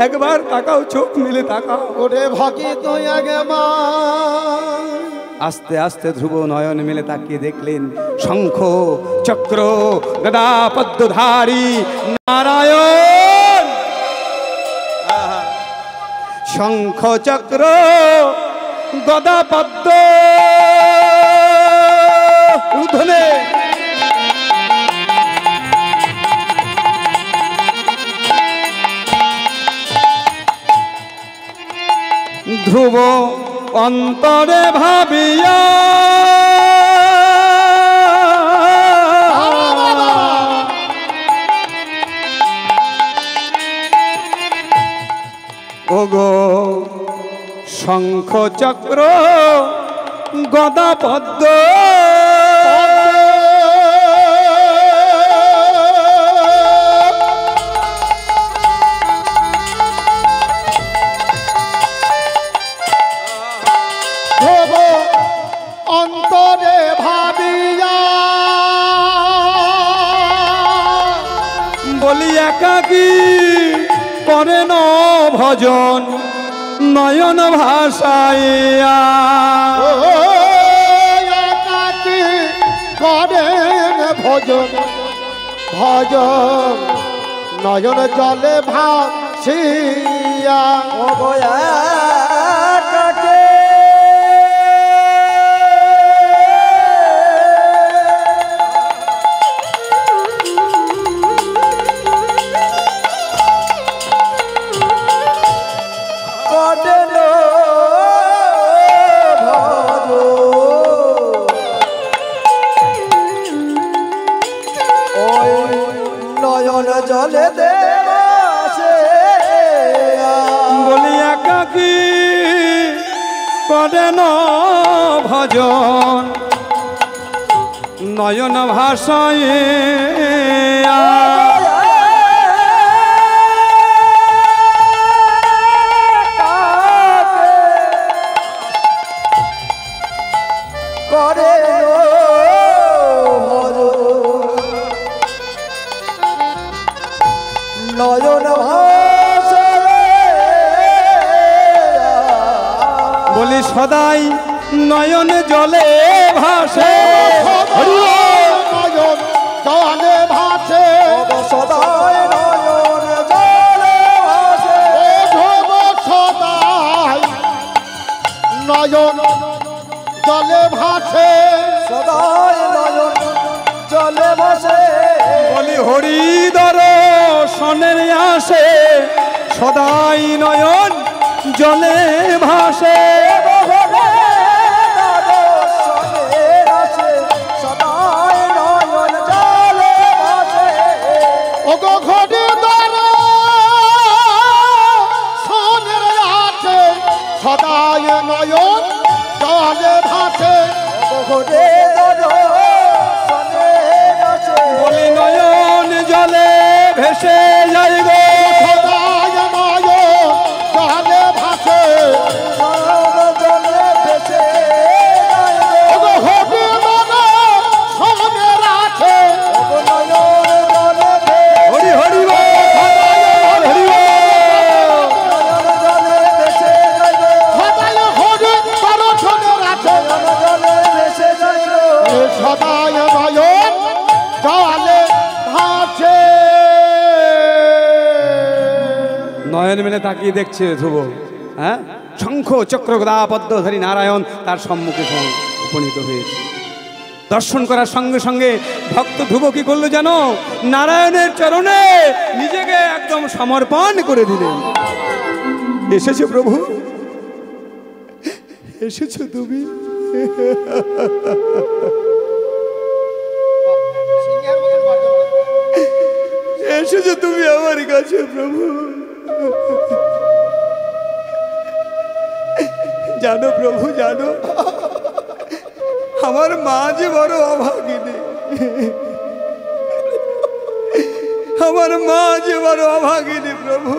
একবার তাকাও, চোখ মেলে তাকাও। ওরে ভাগি তুই আগে মা। আস্তে আস্তে ধ্রুব নয়ন মেলে তাকিয়ে দেখলেন শঙ্খ চক্র গদা পদ্মধারী নারায়ণ। শঙ্খ চক্র গদা পদ্ম উধনে ধ্রুব অন্তরে ভাবিয়া ওগো শঙ্খ চক্র গদা পদ্ম অন্তরে ভাবিয়া বলি একাকী করেন ভজন নয়ন ভাষাইয়া একাকী করেন ভজন ভজন নয়ন জলে ভাসিয়া কাকে জলে দেবাসে বলি একাকী করেন ভজন নয়ন ভাষাইয়া করে নয়ন বলি সদাই নয়ন জলে ভাসে নয়ন জলে ভাসে সদায় নয়ন জলে ভাসে সদাই নয়ন জলে ভাসে সদায় নয়ন জলে ভাসে বলি হরিদর সনের আসে সদাই নয়ন জলে ভাসে সদায় নয়ন জলে ভাসে ওগো ঘটে দ্বারা সোনের আছে সদায় নয়ন জলে ভাসে ঘটে বলি নয়ন জলে ভেসে যাই গো সদায় নয়ন জলে ভাসে জলে ভেসে ওগো ঘটে দ্বারা সোনের আছে হরি হরি বল, হরি বল। সদায় হরি দ্বারা সোনের আছে সদায় নয়ন জলে ভাসে নয়ন মেলে তাকিয়ে দেখছে ধ্রুব, হ্যাঁ, শঙ্খ চক্র গদা পদ্মধারী নারায়ণ তার সম্মুখে উপনীত হয়েছে। দর্শন করার সঙ্গে সঙ্গে ভক্ত ধ্রুব কি করলো জানো? নারায়ণের চরণে নিজেকে একদম সমর্পণ করে দিলেন। এসেছো প্রভু, এসেছো তুমি, এসেছো তুমি আমার কাছে প্রভু। জানো প্রভু, জানো আমার মা যে বড় অভাগিনী, আমার মা যে বড় অভাগিনী প্রভু।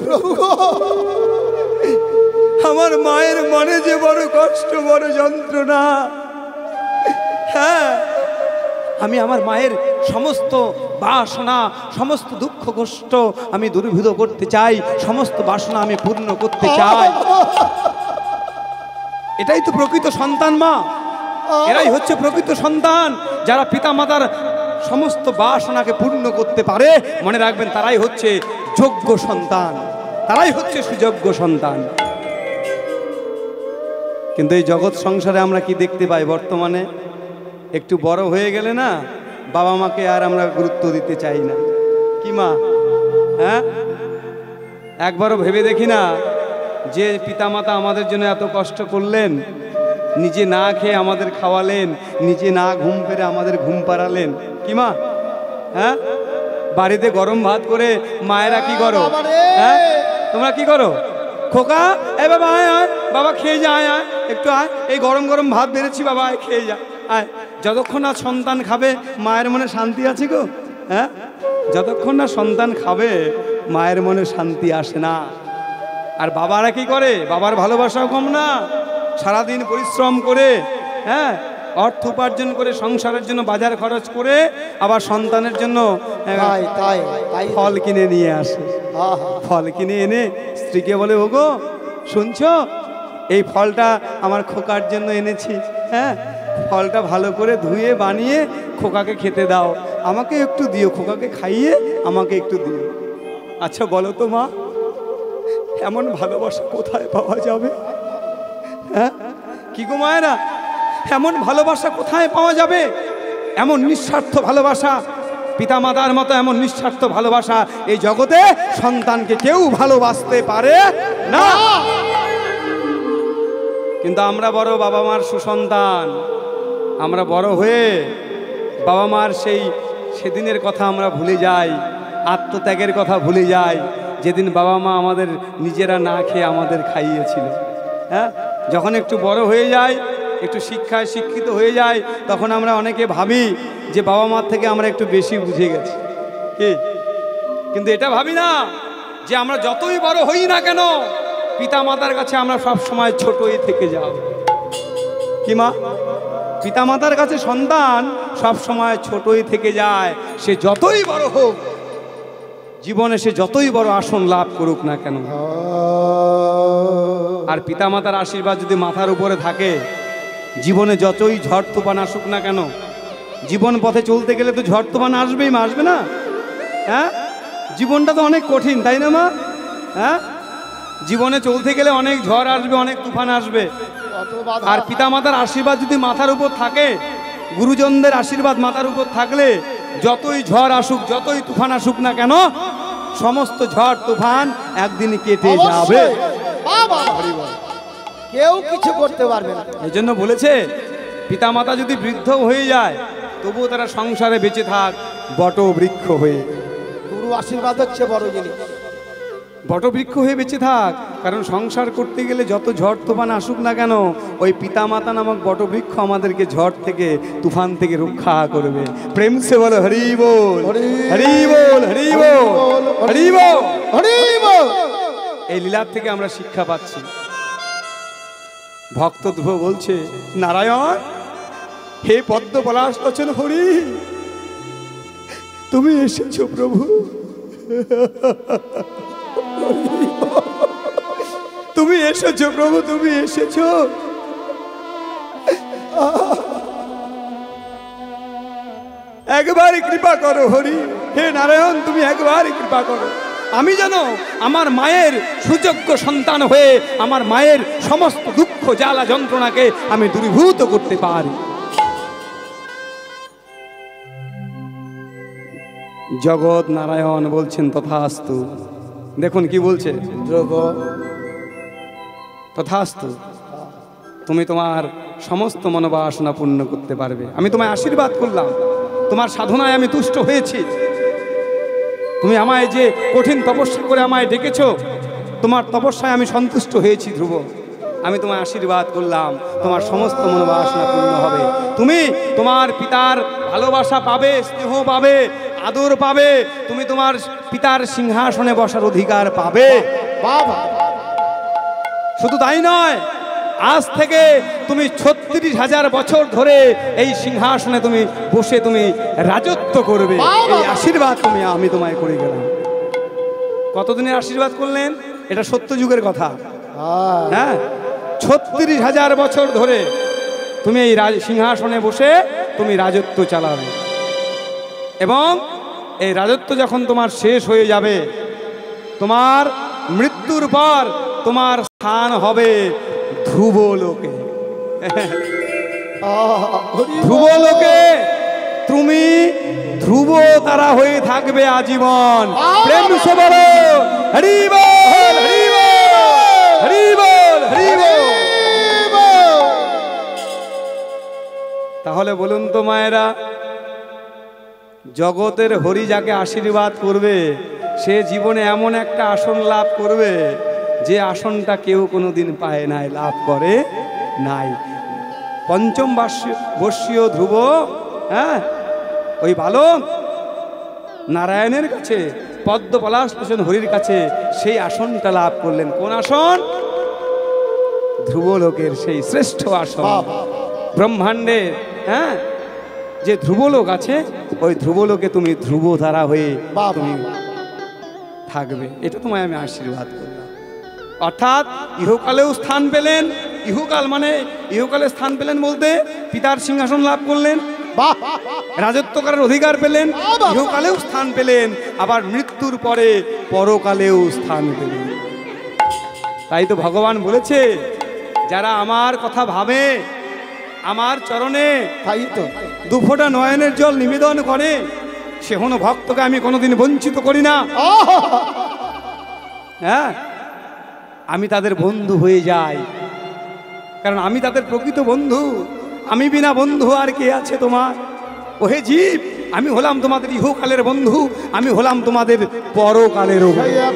প্রভু আমার মায়ের মনে যে বড় কষ্ট, বড় যন্ত্রণা। হ্যাঁ, আমি আমার মায়ের সমস্ত বাসনা, সমস্ত দুঃখ কষ্ট আমি দূরীভূত করতে চাই, সমস্ত বাসনা আমি পূর্ণ করতে চাই। এটাই তো প্রকৃত সন্তান মা, এরাই হচ্ছে প্রকৃত সন্তান। যারা পিতা মাতার সমস্ত বাসনাকে পূর্ণ করতে পারে, মনে রাখবেন তারাই হচ্ছে যোগ্য সন্তান, তারাই হচ্ছে সুযোগ্য সন্তান। কিন্তু এই জগৎ সংসারে আমরা কি দেখতে পাই বর্তমানে, একটু বড় হয়ে গেলে না বাবা মাকে আর আমরা গুরুত্ব দিতে চাই না। কি মা, হ্যাঁ, একবারও ভেবে দেখি না যে পিতামাতা আমাদের জন্য এত কষ্ট করলেন, নিজে না খেয়ে আমাদের খাওয়ালেন, নিজে না ঘুম পেরে আমাদের ঘুম পাড়ালেন। কি মা, হ্যাঁ, বাড়িতে গরম ভাত করে মায়েরা কি করো, হ্যাঁ, তোমরা কি করো? খোকা, এ বাবা আয় আয়, বাবা খেয়ে যা, আয় আয় একটু আয়, এই গরম গরম ভাত বেড়েছি বাবা, আয় খেয়ে যা, আয়। যতক্ষণ না সন্তান খাবে মায়ের মনে শান্তি আছে গো, হ্যাঁ, যতক্ষণ না সন্তান খাবে মায়ের মনে শান্তি আসে না। আর বাবারা কি করে? বাবার ভালোবাসাও কম না, সারাদিন পরিশ্রম করে, হ্যাঁ, অর্থ উপার্জন করে সংসারের জন্য বাজার খরচ করে আবার সন্তানের জন্য ফল কিনে নিয়ে আসে। ফল কিনে এনে স্ত্রীকে বলে, ওগো শুনছো, এই ফলটা আমার খোকার জন্য এনেছি, হ্যাঁ, ফলটা ভালো করে ধুয়ে বানিয়ে খোকাকে খেতে দাও, আমাকে একটু দিও, খোকাকে খাইয়ে আমাকে একটু দিও। আচ্ছা বলো তো মা, এমন ভালোবাসা কোথায় পাওয়া যাবে? হ্যাঁ, কি গো মায়েরা, এমন ভালোবাসা কোথায় পাওয়া যাবে? এমন নিঃস্বার্থ ভালোবাসা, পিতামাতার মতো এমন নিঃস্বার্থ ভালোবাসা এই জগতে সন্তানকে কেউ ভালোবাসতে পারে না। কিন্তু আমরা বড় বাবা মার সুসন্তান, আমরা বড় হয়ে বাবা মার সেদিনের কথা আমরা ভুলে যাই, আত্মত্যাগের কথা ভুলে যাই, যেদিন বাবা মা আমাদের নিজেরা না খেয়ে আমাদের খাইয়েছিল। হ্যাঁ, যখন একটু বড় হয়ে যায়, একটু শিক্ষায় শিক্ষিত হয়ে যায়, তখন আমরা অনেকে ভাবি যে বাবা মার থেকে আমরা একটু বেশি বুঝে গেছি, কি? কিন্তু এটা ভাবি না যে আমরা যতই বড় হই না কেন পিতা মাতার কাছে আমরা সব সময় ছোটই থেকে যাব। কি মা, পিতা মাতার কাছে সন্তান সব সময় ছোটই থেকে যায়, সে যতই বড় হোক জীবনে, সে যতই বড় আসন লাভ করুক না কেন। আর পিতা মাতার আশীর্বাদ যদি মাথার উপরে থাকে, জীবনে যতই ঝড় তুফান আসুক না কেন, জীবন পথে চলতে গেলে তো ঝড় তুফান আসবেই, মা, আসবে না? হ্যাঁ, জীবনটা তো অনেক কঠিন, তাই না মা? হ্যাঁ, জীবনে চলতে গেলে অনেক ঝড় আসবে, অনেক তুফান আসবে। আর পিতামাতার আশীর্বাদ যদি মাথার উপর থাকে, গুরুজনদের আশীর্বাদ মাথার উপর থাকলে যতই ঝড় আসুক, যতই তুফান আসুক না কেন, সমস্ত ঝড় তুফান একদিন কেটে যাবে, কেউ কিছু করতে পারবে না। এই জন্য বলেছে পিতামাতা যদি বৃদ্ধ হয়ে যায় তবুও তারা সংসারে বেঁচে থাক বট বৃক্ষ হয়ে। গুরু আশীর্বাদ হচ্ছে বড় জিনিস, বটবৃক্ষ হয়ে বেঁচে থাক। কারণ সংসার করতে গেলে যত ঝড় তুফান আসুক না কেন, ওই পিতামাতা নামক বটবৃক্ষ আমাদেরকে ঝড় থেকে, তুফান থেকে রক্ষা করবে। প্রেম সে বলো হরি বল, হরি বল, হরি বল, হরি বল, হরি বল। এই লীলার থেকে আমরা শিক্ষা পাচ্ছি। ভক্ত ধ্রুব বলছে, নারায়ণ হে পদ্ম পলাশ লোচন হরি, তুমি এসেছো প্রভু, তুমি এসেছো প্রভু, তুমি এসেছো। একবারই কৃপা করো হরি, হে নারায়ণ তুমি একবারই কৃপা করো, আমি যেন আমার মায়ের সুযোগ্য সন্তান হয়ে আমার মায়ের সমস্ত দুঃখ জ্বালা যন্ত্রণাকে আমি দূরীভূত করতে পারি। জগৎ নারায়ণ বলছেন তথাস্তু। দেখুন কি বলছে, তথাস্তু, তুমি তোমার সমস্ত মনোবাসনা পূর্ণ করতে পারবে। আমি তোমায় আশীর্বাদ করলাম, তোমার সাধনায় আমি তুষ্ট হয়েছি। তুমি আমায় যে কঠিন তপস্যা করে আমায় ডেকেছ, তোমার তপস্যায় আমি সন্তুষ্ট হয়েছি ধ্রুব। আমি তোমায় আশীর্বাদ করলাম, তোমার সমস্ত মনোবাসনা পূর্ণ হবে। তুমি তোমার পিতার ভালোবাসা পাবে, স্নেহ পাবে, আদর পাবে, তুমি তোমার পিতার সিংহাসনে বসার অধিকার পাবে। শুধু তাই নয়, আজ থেকে তুমি 36,000 বছর ধরে এই সিংহাসনে তুমি বসে তুমি রাজত্ব করবে। এই আশীর্বাদ আমি তোমায় করে গেলাম। কতদিনের আশীর্বাদ করলেন? এটা সত্যযুগের কথা। হ্যাঁ, 36,000 বছর ধরে তুমি এই সিংহাসনে বসে তুমি রাজত্ব চালাবে, এবং এই রাজত্ব যখন তোমার শেষ হয়ে যাবে, তোমার মৃত্যুর পর তোমার স্থান হবে ধ্রুব লোকে। ধ্রুব লোকে তুমি ধ্রুব তারা হয়ে থাকবে আজীবন। প্রেম সে বলো হরি বল, হরি বল, হরি বল, হরি বল। তাহলে বলুন তো মায়েরা, জগতের হরি যাকে আশীর্বাদ করবে সে জীবনে এমন একটা আসন লাভ করবে যে আসনটা কেউ কোনোদিন পায় নাই, লাভ করে নাই। পঞ্চম বর্ষীয় ধ্রুব, হ্যাঁ, ওই বালক নারায়ণের কাছে পদ্ম পলাশ লোচন হরির কাছে সেই আসনটা লাভ করলেন। কোন আসন? ধ্রুবলোকের সেই শ্রেষ্ঠ আসন ব্রহ্মাণ্ডের। হ্যাঁ, যে ধ্রুবলোক আছে ওই ধ্রুবলোকে তুমি ধ্রুব ধারা হয়ে তুমি থাকবে, এটা তোমায় আমি আশীর্বাদ করলাম। অর্থাৎ ইহকালেও স্থান পেলেন, ইহকাল মানে ইহকালে স্থান পেলেন বলতে পিতার সিংহাসন লাভ করলেন, রাজত্ব করার অধিকার পেলেন, ইহকালেও স্থান পেলেন, আবার মৃত্যুর পরে পরকালেও স্থান পেলেন। তাই তো ভগবান বলেছে, যারা আমার কথা ভাবে, আমার চরণে তাই তো দুফোঁটা নয়নের জল নিবেদন করে, সে কোনো ভক্তকে আমি কোনোদিন বঞ্চিত করি না। হ্যাঁ, আমি তাদের বন্ধু হয়ে যাই, কারণ আমি তাদের প্রকৃত বন্ধু। আমি বিনা বন্ধু আর কে আছে তোমার? ওহে জীব, আমি হলাম তোমাদের ইহকালের বন্ধু, আমি হলাম তোমাদের পরকালেরও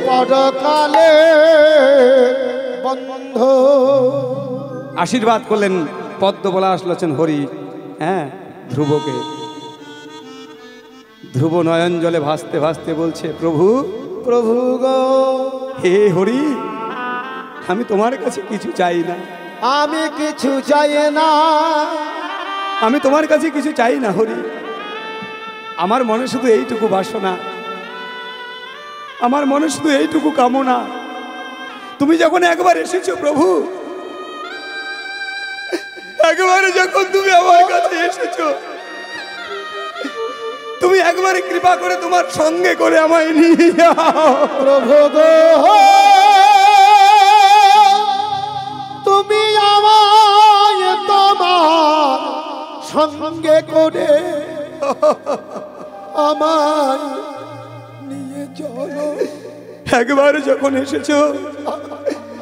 পরকালে বন্ধু। আশীর্বাদ করলেন পদ্ম পলাশ লোচন হরি, হ্যাঁ, ধ্রুবকে। ধ্রুব নয়ন জলে ভাসতে ভাসতে বলছে, প্রভু, প্রভু গো, হে হরি, আমি তোমার কাছে কিছু চাই না, আমি কিছু চাই না, আমি তোমার কাছে কিছু চাই না হরি। আমার মনে শুধু এইটুকু বাসনা, আমার মনে শুধু এইটুকু কামনা। তুমি যখন একবার এসেছো প্রভু, একবারে যখন তুমি আমার কাছে এসেছো, তুমি একবারে কৃপা করে তোমার সঙ্গে করে আমায় নিয়ে যাও প্রভু গো। তুমি আমায় তোমার সঙ্গে করে আমায় নিয়ে চলো। একবার যখন এসেছো,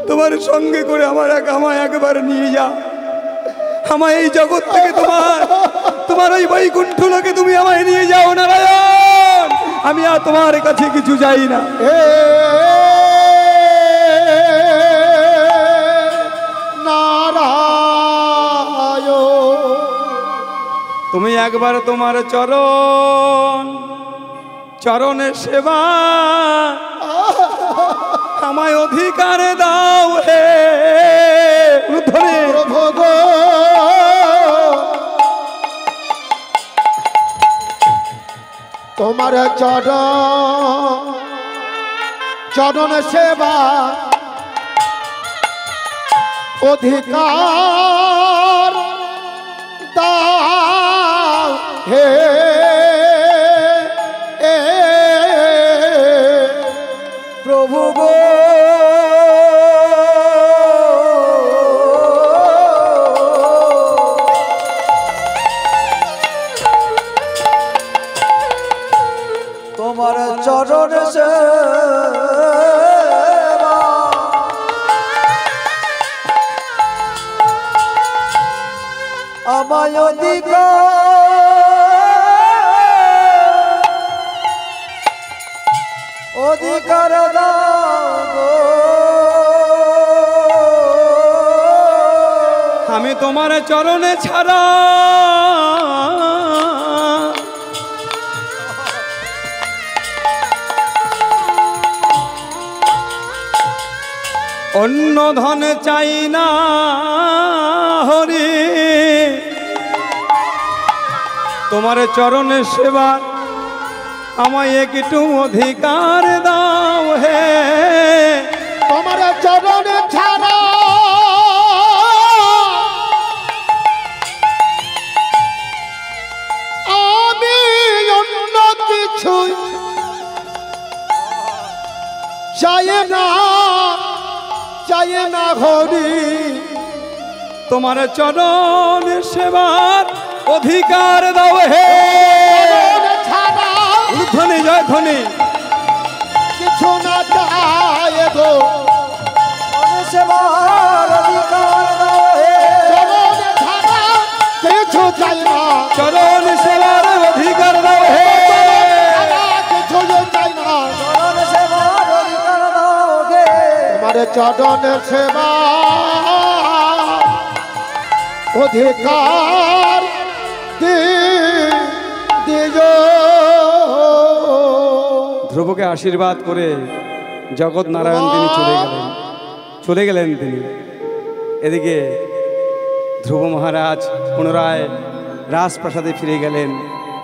তোমার সঙ্গে করে আমায় একবার নিয়ে যাও। আমায় এই জগৎ থেকে তোমার ওই বৈকুণ্ঠ লোকে তুমি আমায় নিয়ে যাও নারায়ণ। আমি আর তোমার কাছে কিছু চাই না। নারায়ণ, তুমি একবার তোমার চরণে সেবা আমায় অধিকার দাও হে প্রভু গো। তোমার চরণ সেবা অধিকার দাও হে প্রভু গো। তোমার চরণ সেবা আমায় অধিকার দাও গো। আমি তোমার চরণে ছাড়া অন্য ধন চাই না হরি। তোমার চরণে সেবা আমায় একটু অধিকার দাও হে। তোমার চরণে ছাড়া আমি অন্য কিছু চাই না হরি। তোমার চরণ সেবার অধিকার দাও হে। ছাড়া ধ্বনি জয় ধ্বনি। কিছু না চায় গো, সেবার অধিকার দাও হে। চরণ ছাড়া কিছু চাই না, চরণ সেবার অধিকার দাও হে। কিছু চাই না, চরণ সেবার অধিকার দাও হে। তোমার চরণ সেবা অধিকার দিও। ধ্রুবকে আশীর্বাদ করে জগৎ নারায়ণ তিনি চলে গেলেন তিনি। এদিকে ধ্রুব মহারাজ পুনরায় রাজপ্রাসাদে ফিরে গেলেন।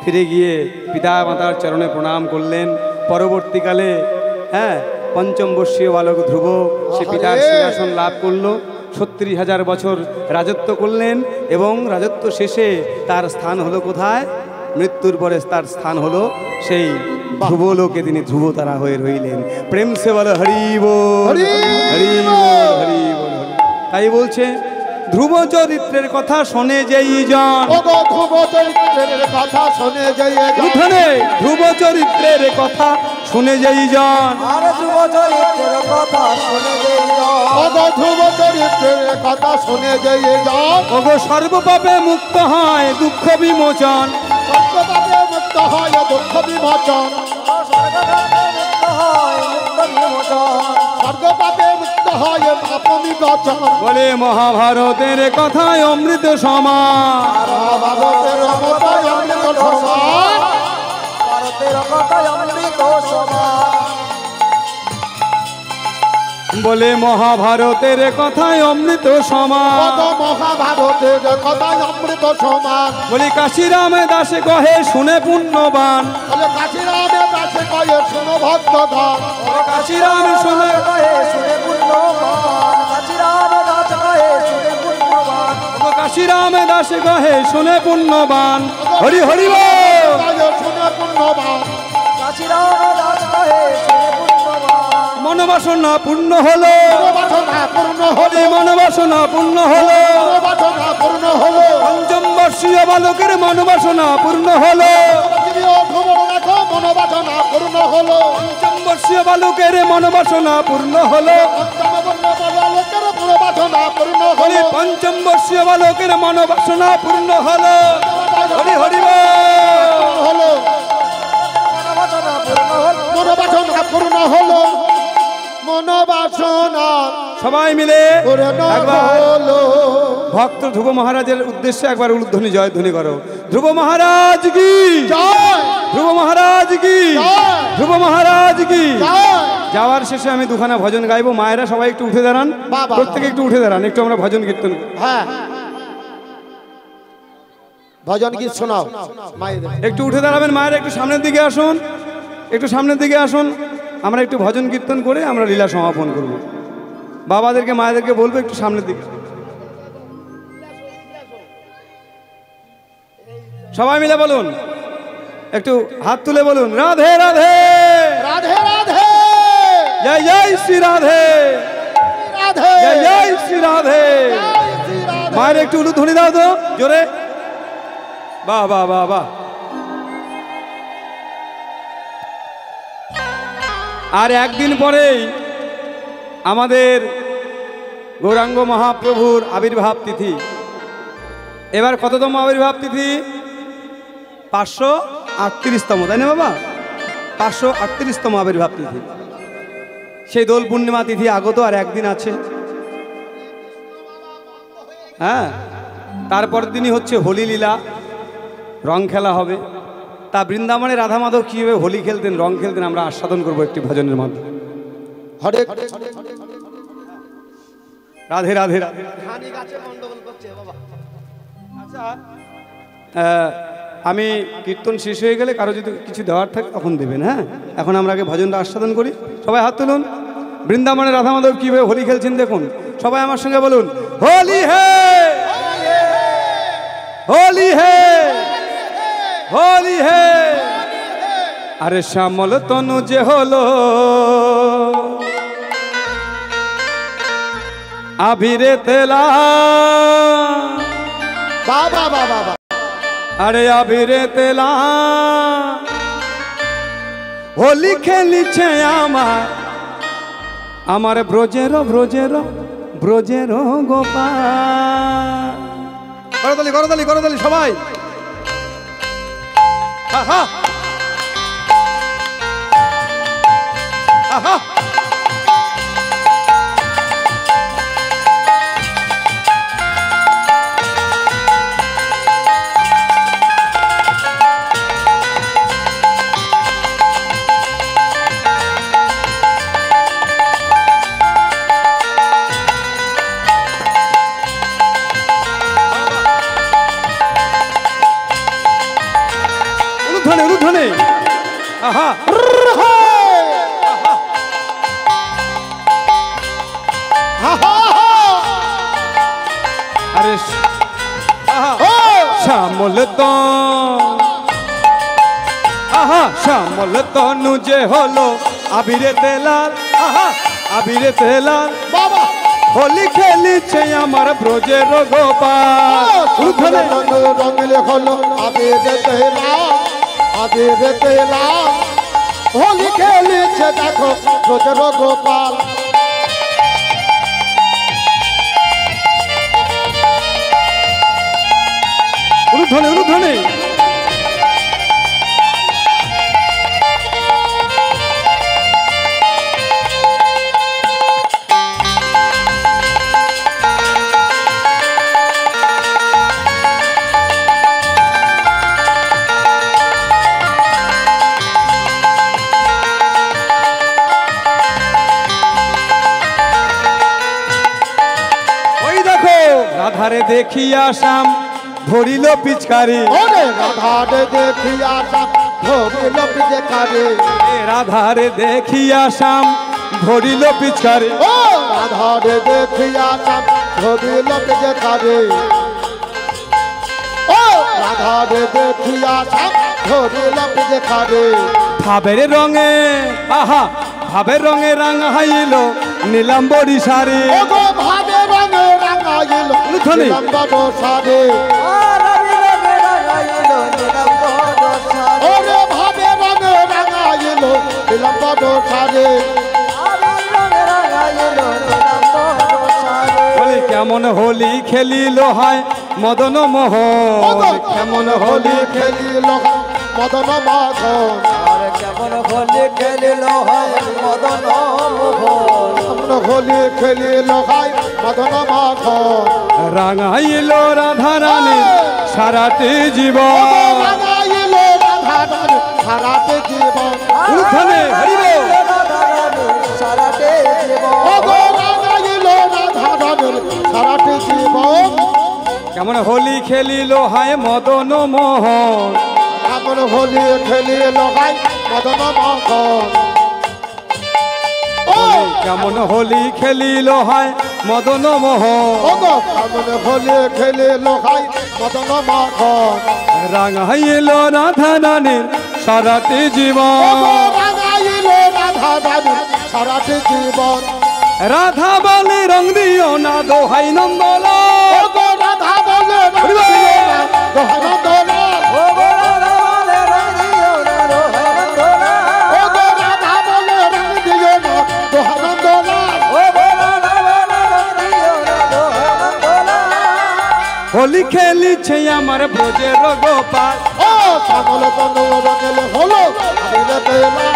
ফিরে গিয়ে পিতা মাতার চরণে প্রণাম করলেন। পরবর্তীকালে পঞ্চম বর্ষীয় বালক ধ্রুব সে পিতার সিংহাসন লাভ করল। ৩৬,০০০ বছর রাজত্ব করলেন এবং রাজত্ব শেষে তার স্থান হলো কোথায়? মৃত্যুর পরে তার স্থান হলো সেই ধ্রুবলোকে তিনি ধ্রুবতারা হয়ে রইলেন। প্রেম সে বলো হরি বল, হরি বল, হরি বল। তাই বলছে ধ্রুব চরিত্রের কথা শোনে যেই জন, ধ্রুব চরিত্রের কথা শোনে যেই ধ্রুব চরিত্রের কথা শুনে যেই জন, আর ধ্রুব চরিত্রের কথা শুনে যেই জন, ধ্রুব চরিত্রের কথা শুনে যেই জন, ওগো সর্বপাপে মুক্ত হয় দুঃখ বিমোচন, সর্বপাপে মুক্ত হয় দুঃখ বিমোচন, সর্বপাপে মুক্ত হয় পাপ বিমোচন। বলে মহাভারতের কথায় অমৃত সমান, ভারতের অমৃত অমৃত সমান, ভারতের কথায় অমৃত সমান। বলে মহাভারতের কথায় অমৃত সমান, মহাভারতের কথায় অমৃত সমান। বলি কাশিরাম দাসে কহে শুনে পুণ্যবান, বলে কাশিরামে দাসে কয়ে শুনো ভক্তগণ, কাশিরাম শুনে শুনে পুণ্যবান, কাশিরাম দাস কহে শুনে পুণ্যবান, কাশিরাম দাসে কহে শুনে পুণ্যবান। হরি হরি বল। কয়ে শুনে পুণ্যবান, কাশিরাম দাস কহে শুনে পুণ্যবান। মনোবাসনা পূর্ণ হলো, বাসনা পূর্ণ হরি হলো, মনোবাসনা পূর্ণ হলো, বাসনা পূর্ণ হলো। পঞ্চম বর্ষীয় বালকের মনোবাসনা পূর্ণ হলো, মনোবাসনা পূর্ণ হলো, পঞ্চম বর্ষীয় বালকের মনোবাসনা পূর্ণ হলো, মনোবাসনা পূর্ণ হরি হলো। পঞ্চম বর্ষীয় বালকের মনোবাসনা পূর্ণ হলো। হরি হরি বল। হলো, মনোবাসনা পূর্ণ হল, মনোবাসনা পূর্ণ হলো, মনোবাসনা সবাই মিলে পূর্ণ একবার হলো। ভক্ত ধ্রুব মহারাজের উদ্দেশ্যে একবার উলুধ্বনি জয় ধ্বনি করো। ধ্রুব মহারাজ কি জয়, ধ্রুব মহারাজ কি, জয়, ধ্রুব মহারাজ কি। জয়। যাওয়ার শেষে আমি দুখানা ভজন গাইবো। মায়েরা সবাই একটু উঠে দাঁড়ান, বাবা। প্রত্যেকে একটু উঠে দাঁড়ান, একটু আমরা ভজন কীর্তন করি। হ্যাঁ, ভজন গীত শোনাও মায়েদের। একটু উঠে দাঁড়াবেন মায়েরা, একটু সামনের দিকে আসুন, একটু সামনের দিকে আসুন। আমরা একটু ভজন কীর্তন করে আমরা লীলা সমাপন করব। বাবাদেরকে মায়েদেরকে বলবো একটু সামনের দিকে। সবাই মিলে বলুন, একটু হাত তুলে বলুন রাধে রাধে, রাধে রাধে, জয় জয় শ্রী রাধে, রাধে, জয় জয় শ্রী রাধে। শ্রী রাধে। মায়ের একটু উলুধ্বনি দাও তো জোরে। বাহ বাহ বাহ বাহ। আর একদিন পরেই আমাদের গৌরাঙ্গ মহাপ্রভুর আবির্ভাব তিথি। এবার কততম আবির্ভাব তিথি? 538তম, তাই না বাবা? 538তম আবির্ভাব তিথি। সেই দোল পূর্ণিমা তিথি আগত, আর একদিন আছে। হ্যাঁ, তারপর দিনই হচ্ছে হোলি লীলা, রং খেলা হবে। তা বৃন্দাবনে রাধা মাধব কীভাবে হোলি খেলতেন, রং খেলতেন, আমরা আস্বাদন করবো একটি ভজনের মাধ্যমে। হরে রাধে রাধে রাধে। আচ্ছা, আমি কীর্তন শেষ হয়ে গেলে কারো যদি কিছু দেওয়ার থাকে তখন দেবেন। হ্যাঁ, এখন আমরা আগে ভজনটা আস্বাদন করি। সবাই হাত তুলুন। বৃন্দাবনে রাধা মাধব কীভাবে হোলি খেলছেন দেখুন। সবাই আমার সঙ্গে বলুন হোলি হে, হোলি হে, হোলি হে। আরে শ্যামল তনু যে হলো আবিরে তেলা বাবা বাবা বাবা আরে আবিরে তেলা হোলি খেলিছে আমার ব্রজের গোপাল। করতালি সবাই। আহা আহা উলুধ্বনি আহা আরে শ্যামল তো আহা শ্যামল তনু যে হলো আবিরে তেলাল আহা আবিরে তেলাল বাবা হোলি খেলিছে আমার ব্রজের গোপাল। রঙিলে হলো আবিরে তেলা হোলি খেলিছে দেখো ব্রজের গোপাল। উলুধ্বনি রাধারে দেখিয়া শ্যাম ধরিল পিচকারি রাধারে দেখিয়া শ্যাম ধরিল পিচকারি রাধারে দেখিয়া শ্যাম ধরিল পিচকারি রাধারে দেখিয়া শ্যাম ধরিল পিচকারি রাধারে দেখিয়া শ্যাম ধরিল পিচকারি ভাবের রঙে আহা ভাবের রঙে রাঙাইল নীলাম্বরী শাড়ি ভাবের রঙে রাঙাইল নীলাম্বর শাড়ি ওরে ভাবের রঙে রাঙাইল নীলাম্বর শাড়ি বলি কেমন হোলি খেলিল হয় মদন মোহন কেমন হোলি খেলিল মদন মোহন কেমন হোলি খেলিল হয় মদন মোহন কেমন হোলি খেলিল হয় মদন মোহন রাঙাইল রাধা রানী সারাটি জীবন রাঙাইল রাধা রানী সারাটি জীবন উলুধ্বনি সারাটি জীবন রাঙাইল রাধা রানী সারাটি জীবন কেমন হোলি খেলিল হয় মদন মোহন কেমন হোলি খেলিল হয় মদন মোহন কেমন হোলি খেলিল হয় মদন মোহন কেমন হোলি খেলিল হয় মদন মোহন রাঙাইল রাধা রানীর সারাটি জীবন রাঙাইল রাধা রানী সারাটি জীবন রাধা বলে রং দিও না দোহাই নন্দলা রাধা বলে দোহাই নন্দলা হোলি খেলিছে আমার ব্রজের গোপাল শ্যামল তনু রঙিলে হলো আবিরে তেলা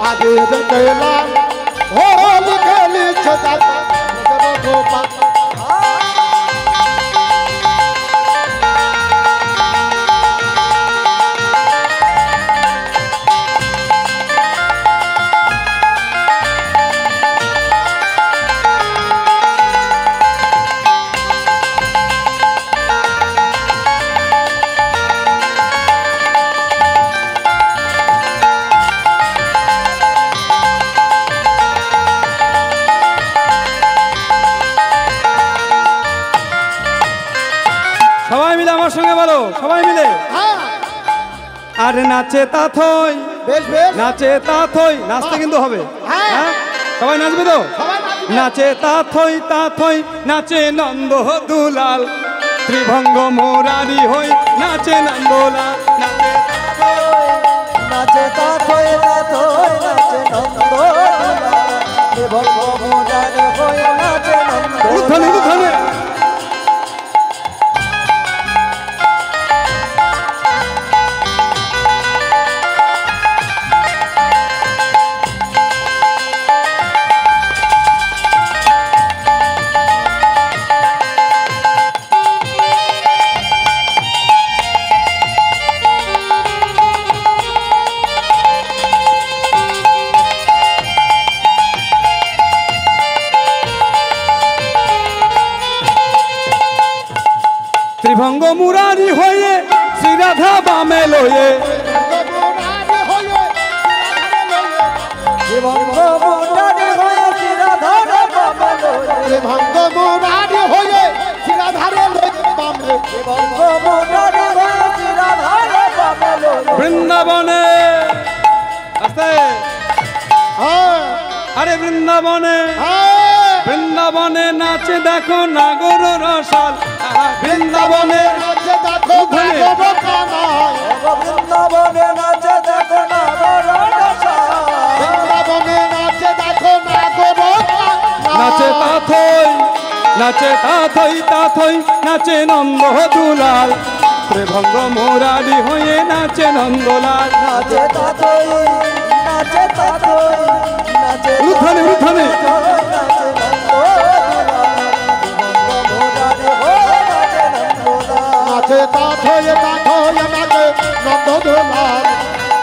আবিরে তেলা হোলি খেলিছে ব্রজের গোপাল। সবাই মিলে আমার সঙ্গে বলো সবাই মিলে আর নাচে তাথই বেশ বেশ নাচে তাথই নাচতে কিন্তু হবে হ্যাঁ। হ্যাঁ সবাই নাচবে তো সবাই নাচবে নাচে তাথই নাচে নন্দ দুলাল ত্রিভঙ্গ মোরারি হই নাচে নন্দলাল নাচে তাথই নাচে নন্দ ত্রিভঙ্গ মোরারি হই নাচে নন্দ উঠানে উঠানে ত্রিভঙ্গ মুরারি হয়ে শ্রীরাধা বামে লয়ে ত্রিভঙ্গ মোরারি হই শ্রীরাধার বামে লয়ে ত্রিভঙ্গ মুরারি হয়ে শিরাধারে বামে ত্রিভঙ্গ মোরারি হই শ্রীরাধার বামে লয়ে বৃন্দাবনে আস্তে হ্যাঁ আরে বৃন্দাবনে হ্যাঁ বৃন্দাবনে নাচে দেখো নাগর রসাল বৃন্দাবনে নাচে দেখো নাগর কানাই বৃন্দাবনে নাচে দেখো নাগর রসাল বৃন্দাবনে নাচে দেখো নাগর নাচে তাথই নাচে নন্দ দুলাল ত্রিভঙ্গ মোরারি হয়ে নাচে নন্দলাল নাচে তাথই নাচে উঠানে উঠানে নাচে তাথই নাচে নন্দ দুলাল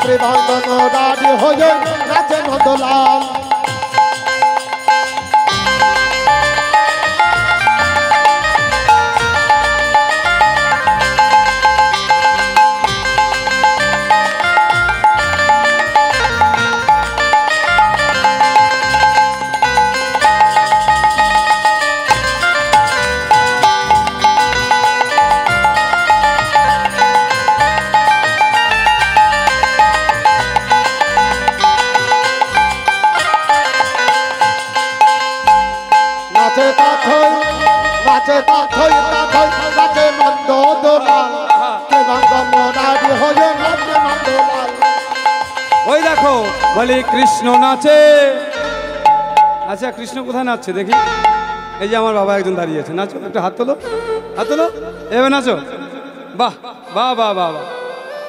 ত্রিভঙ্গ মুরারি হয়ে নাচে নন্দলাল নাচে তাথই নাচে নন্দ দুলাল ত্রিভঙ্গ মুরারি হয়ে নাচে নন্দলাল ওই দেখো বলি কৃষ্ণ নাচে আচ্ছা কৃষ্ণ কোথায় নাচছে দেখি এই যে আমার বাবা একজন দাঁড়িয়ে আছে নাচো একটু হাত তোলো এবার নাচো বাহ বাহ বাহ বাহ বাহ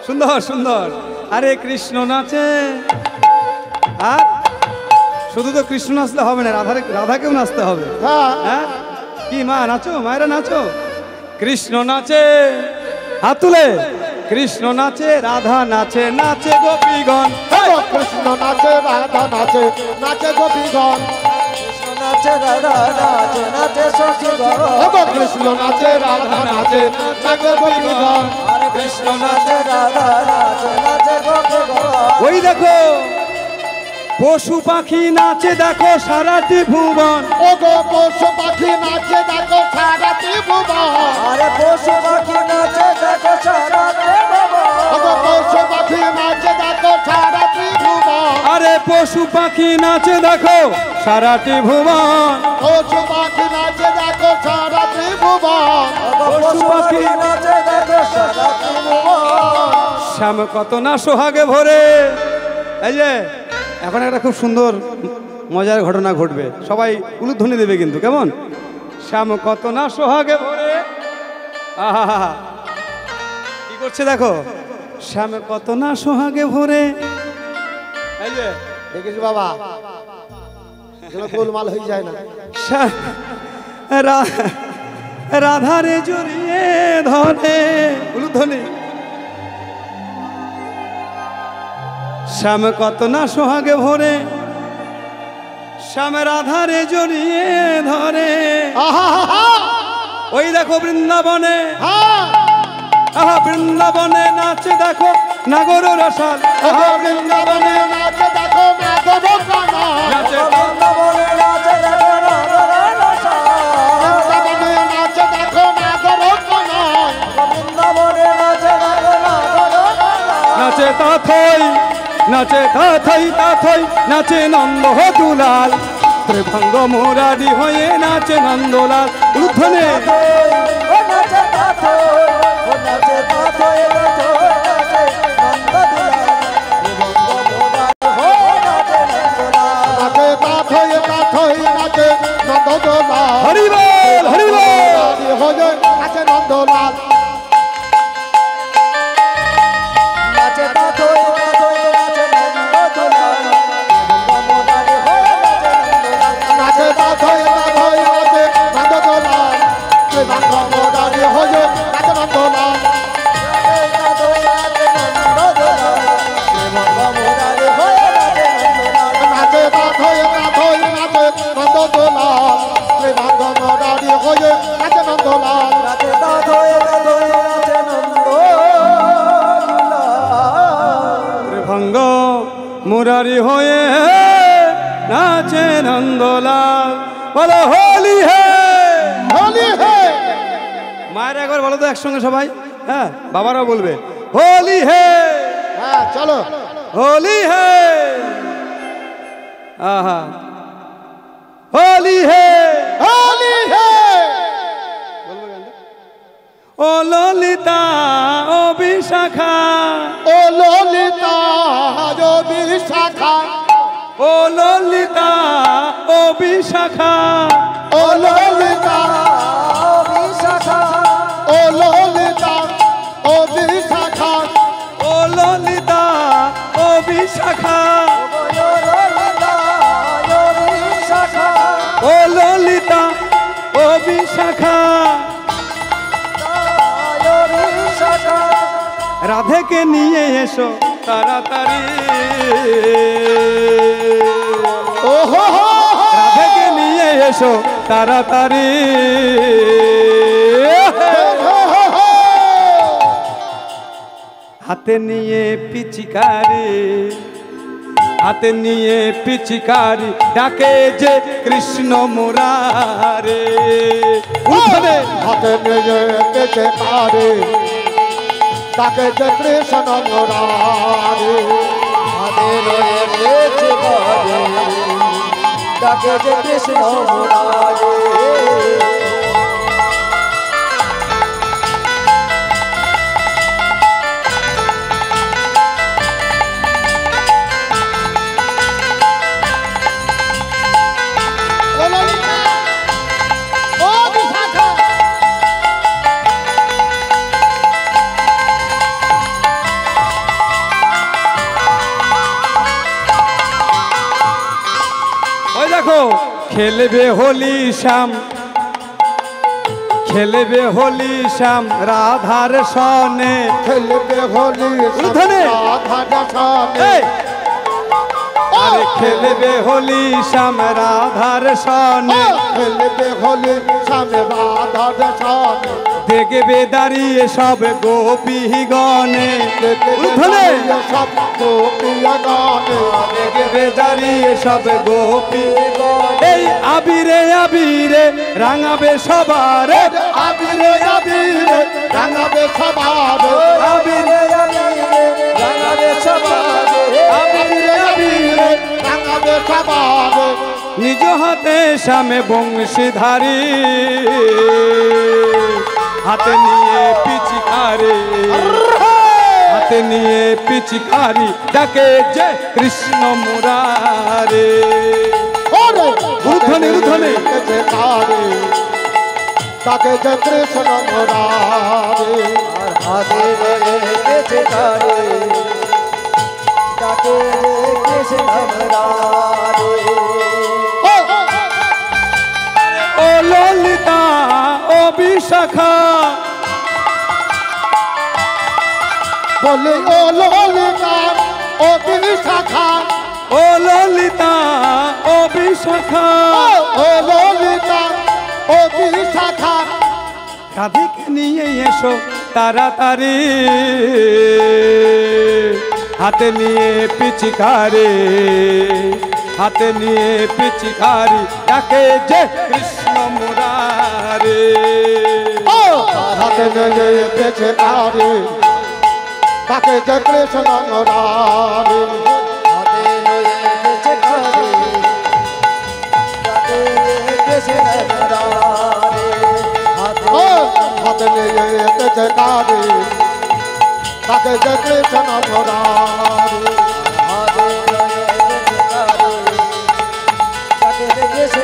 সুন্দর সুন্দর আরে কৃষ্ণ নাচে আর শুধু তো কৃষ্ণ নাচলে হবে না রাধাকেও নাচতে হবে হ্যাঁ হ্যাঁ কি মা নাচো মায়েরা নাচো কৃষ্ণ নাচে হাত তুলে কৃষ্ণ নাচে রাধা নাচে নাচে গোপীগণ কৃষ্ণ নাচে রাধা নাচে নাচে গোপীগণ নাচে রাধা নাচে সখীগণ কৃষ্ণ নাচে রাধা নাচে নাচে গোপীগণ আরে কৃষ্ণ নাচে রাধা নাচে সখীগণ ওই দেখো পশু পাখি নাচে দেখো সারাটি ভুবন ও গো পশু পাখি নাচে দেখো সারা ত্রিভুবন আরে পশু পাখি নাচে দেখো সারা ও গো পশু পাখি নাচে দেখো সারা ত্রিভুবন আরে পশু পাখি নাচে দেখো সারাটি ভুবন পশু পাখি নাচে দেখো সারা ত্রিভুবন পশু পাখি নাচে দেখো সারা শ্যাম কত না সোহাগে ভরে এই যে এখন একটা খুব সুন্দর মজার ঘটনা ঘটবে সবাই উলুধ্বনি দেবে কিন্তু কেমন শ্যাম কত না সোহাগে ভরে আহা কি করছে দেখো শ্যাম কত না সোহাগে ভরে এই যে দেখিস বাবা যেন গোলমাল হয়ে যায় না রাধারে জড়িয়ে ধরে উলুধ্বনি শ্যাম কত না সোহাগে ভরে শ্যাম রাধারে জড়িয়ে ধরে ওই দেখো বৃন্দাবনে আহা বৃন্দাবনে নাচে দেখো নাগর রসাল বৃন্দাবনে নাচে দেখো নাগর কানাই নাচে বৃন্দাবনে নাচে দেখো নাগর রসাল বৃন্দাবনে নাচে দেখো নাগর কানাই বৃন্দাবনে নাচে দেখো নাগর রসাল নাচে তাথই নাচে নন্দ দুলাল ত্রিভঙ্গ মুরারি হয়ে নাচে নন্দলাল উদ্ধনে হরিবল হরিবল নাচে নন্দলাল নাচে তাতই তাতই নাচে নন্দলাল নাচে তাতই তাতই নাচে নন্দলাল ত্রিভঙ্গ মুরারি হয়ে নাচে নন্দলাল নাচে তাতই তাতই নাচে নন্দলাল ত্রিভঙ্গ মুরারি হয়ে নাচে নন্দলাল নাচে তাতই তাতই নাচে নন্দলাল ত্রিভঙ্গ মুরারি হয়ে নাচে নন্দলাল বলো হোলি হে হোলি হে মায়ের একবার বলো তো একসঙ্গে সবাই হ্যাঁ বাবারাও বলবে হোলি হে হ্যাঁ চলো होली है आहा होली है হোলি হে ओ ललिता ओ विशाखा ও ললিতা ও বিশাখা ओ ललिता ओ विशाखा ও ললিতা বিশাখা ও ললিতা ও বিশাখা ओ ललिता ओ विशाखा ओ ललिता ओ विशाखा राधे के निये एसो ताड़ाताड़ी ও হো হো राधे के निये एसो ताड़ाताड़ी হো हाथे निये पिचकारी हाथे निये पिचकारी डाके जे कृष्ण मुरारे उठने হাতে নিয়ে পেছে পারে তাকে যে কৃষ্ণ মুরারি ডাকে যে কৃষ্ণ মুরারে ও ললিতা ও বিশাখা ওই দেখো খেলবে হোলি শ্যাম খেলবে হোলি শ্যাম রাধার সনে খেলবে হোলি উঠোনে। রাধা দেখানে এই! আরে খেলবে হোলি শ্যাম রাধার সনে খেলবে হোলি সামনে রাধা দেখানে দেখবে দাঁড়িয়ে সব গোপী গণে উঠোনে সব গোপিয়া গানে দেখবে দাঁড়িয়ে সব গোপী এই আবিরে আবিরে রাঙাবে সবার আবিরে আবিরে রাঙাবে সবার আবিরে রাঙাবে সবারে আবিরে আবিরে রাঙাবে সবার নিজ হাতে শ্যামে বংশীধারী হাতে নিয়ে পিচকারি হাতে নিয়ে পিচকারি ডাকে যে কৃষ্ণ মুরারে ওরে উর্ধ্বনে, উর্ধ্বনে। যে তারে তাকে যে কৃষ্ণ মুরারি হাতে রেখেছে তারে ডাকে কৃষ্ণ মুরারে ও ললিতা ও বিশাখা বলে ও ললিতা ও বিশাখা ও ললিতা ও বিশাখা ও ললিতা ও বিশাখা রাধিকে নিয়ে এসো তাড়াতাড়ি হাতে নিয়ে পিচকারি হাতে নিয়ে পিচকারি ডাকে যে কৃষ্ণ মুরারে ও হাতে নিয়ে পেছে তারে তাকে যে কৃষ্ণ মুরারি হাতে রেখেছে তারে বেঁচে কারে তাকে যে কৃষ্ণ মুরারি তাকে দেখেছে তাকে যে বেঁচে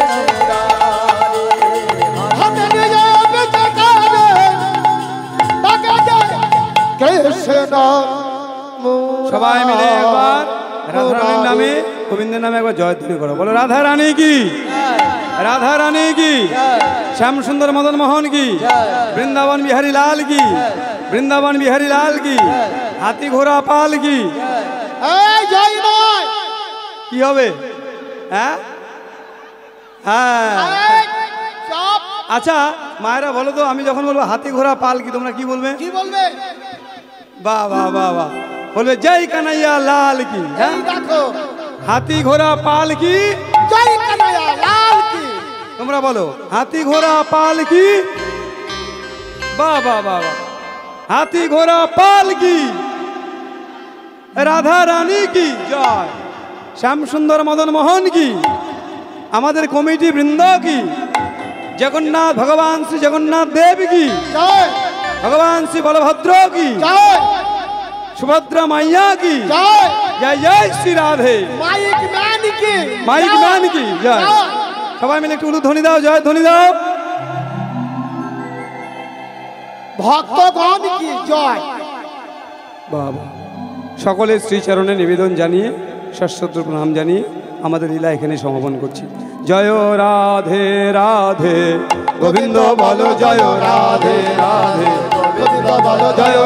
কারে তাকে যে কৃষ্ণ সবাই মিলে একবার রাধারানীর নামে গোবিন্দের নামে একবার জয়ধ্বনি করো। বলো রাধা রানী কি, রাধা রানী কি, শ্যাম সুন্দর মদন মোহন কি, বৃন্দাবন বিহারী লাল কি, বৃন্দাবন বিহারী লাল কি, হাতি ঘোড়া পাল কি। এই জয় নয় কি হবে? হ্যাঁ হ্যাঁ সব আচ্ছা মায়েরা বলো তো, আমি যখন বলবো হাতি ঘোড়া পাল কি তোমরা কি বলবে? কি বলবে? বাহ বাহ বাহ বাহ, বলবে জয় কানাইয়া লাল কি। হ্যাঁ দেখো হাতি ঘোড়া পাল কি, জয় কানাইয়া লাল কি। তোমরা বলো হাতি ঘোড়া পাল কি। বাহ বাহ বাহ বাহ, হাতি ঘোড়া পাল কি, রাধা রানী কি জয়, শ্যাম সুন্দর মদন মোহন কি, আমাদের কমিটি বৃন্দ কি, জগন্নাথ ভগবান শ্রী জগন্নাথ দেব কি, জয় ভগবান শ্রী বলভদ্র কি, জয় সুভদ্রা মাইয়া কি, জয় জয় জয় শ্রী রাধে, মাইক ম্যান কি, মাইক ম্যান কি জয়। সবাই মিলে একটু উলুধ্বনি দাও, জয় ধ্বনি দাও। ভক্তগণ কি জয়। বাবা সকলের শ্রীচরণে নিবেদন জানিয়ে সশ্রদ্ধ প্রণাম জানিয়ে আমাদের লীলা এখানে সমাপন করছি। জয় রাধে রাধে গোবিন্দ বলো জয় রাধে রাধে গোবিন্দ বলো জয়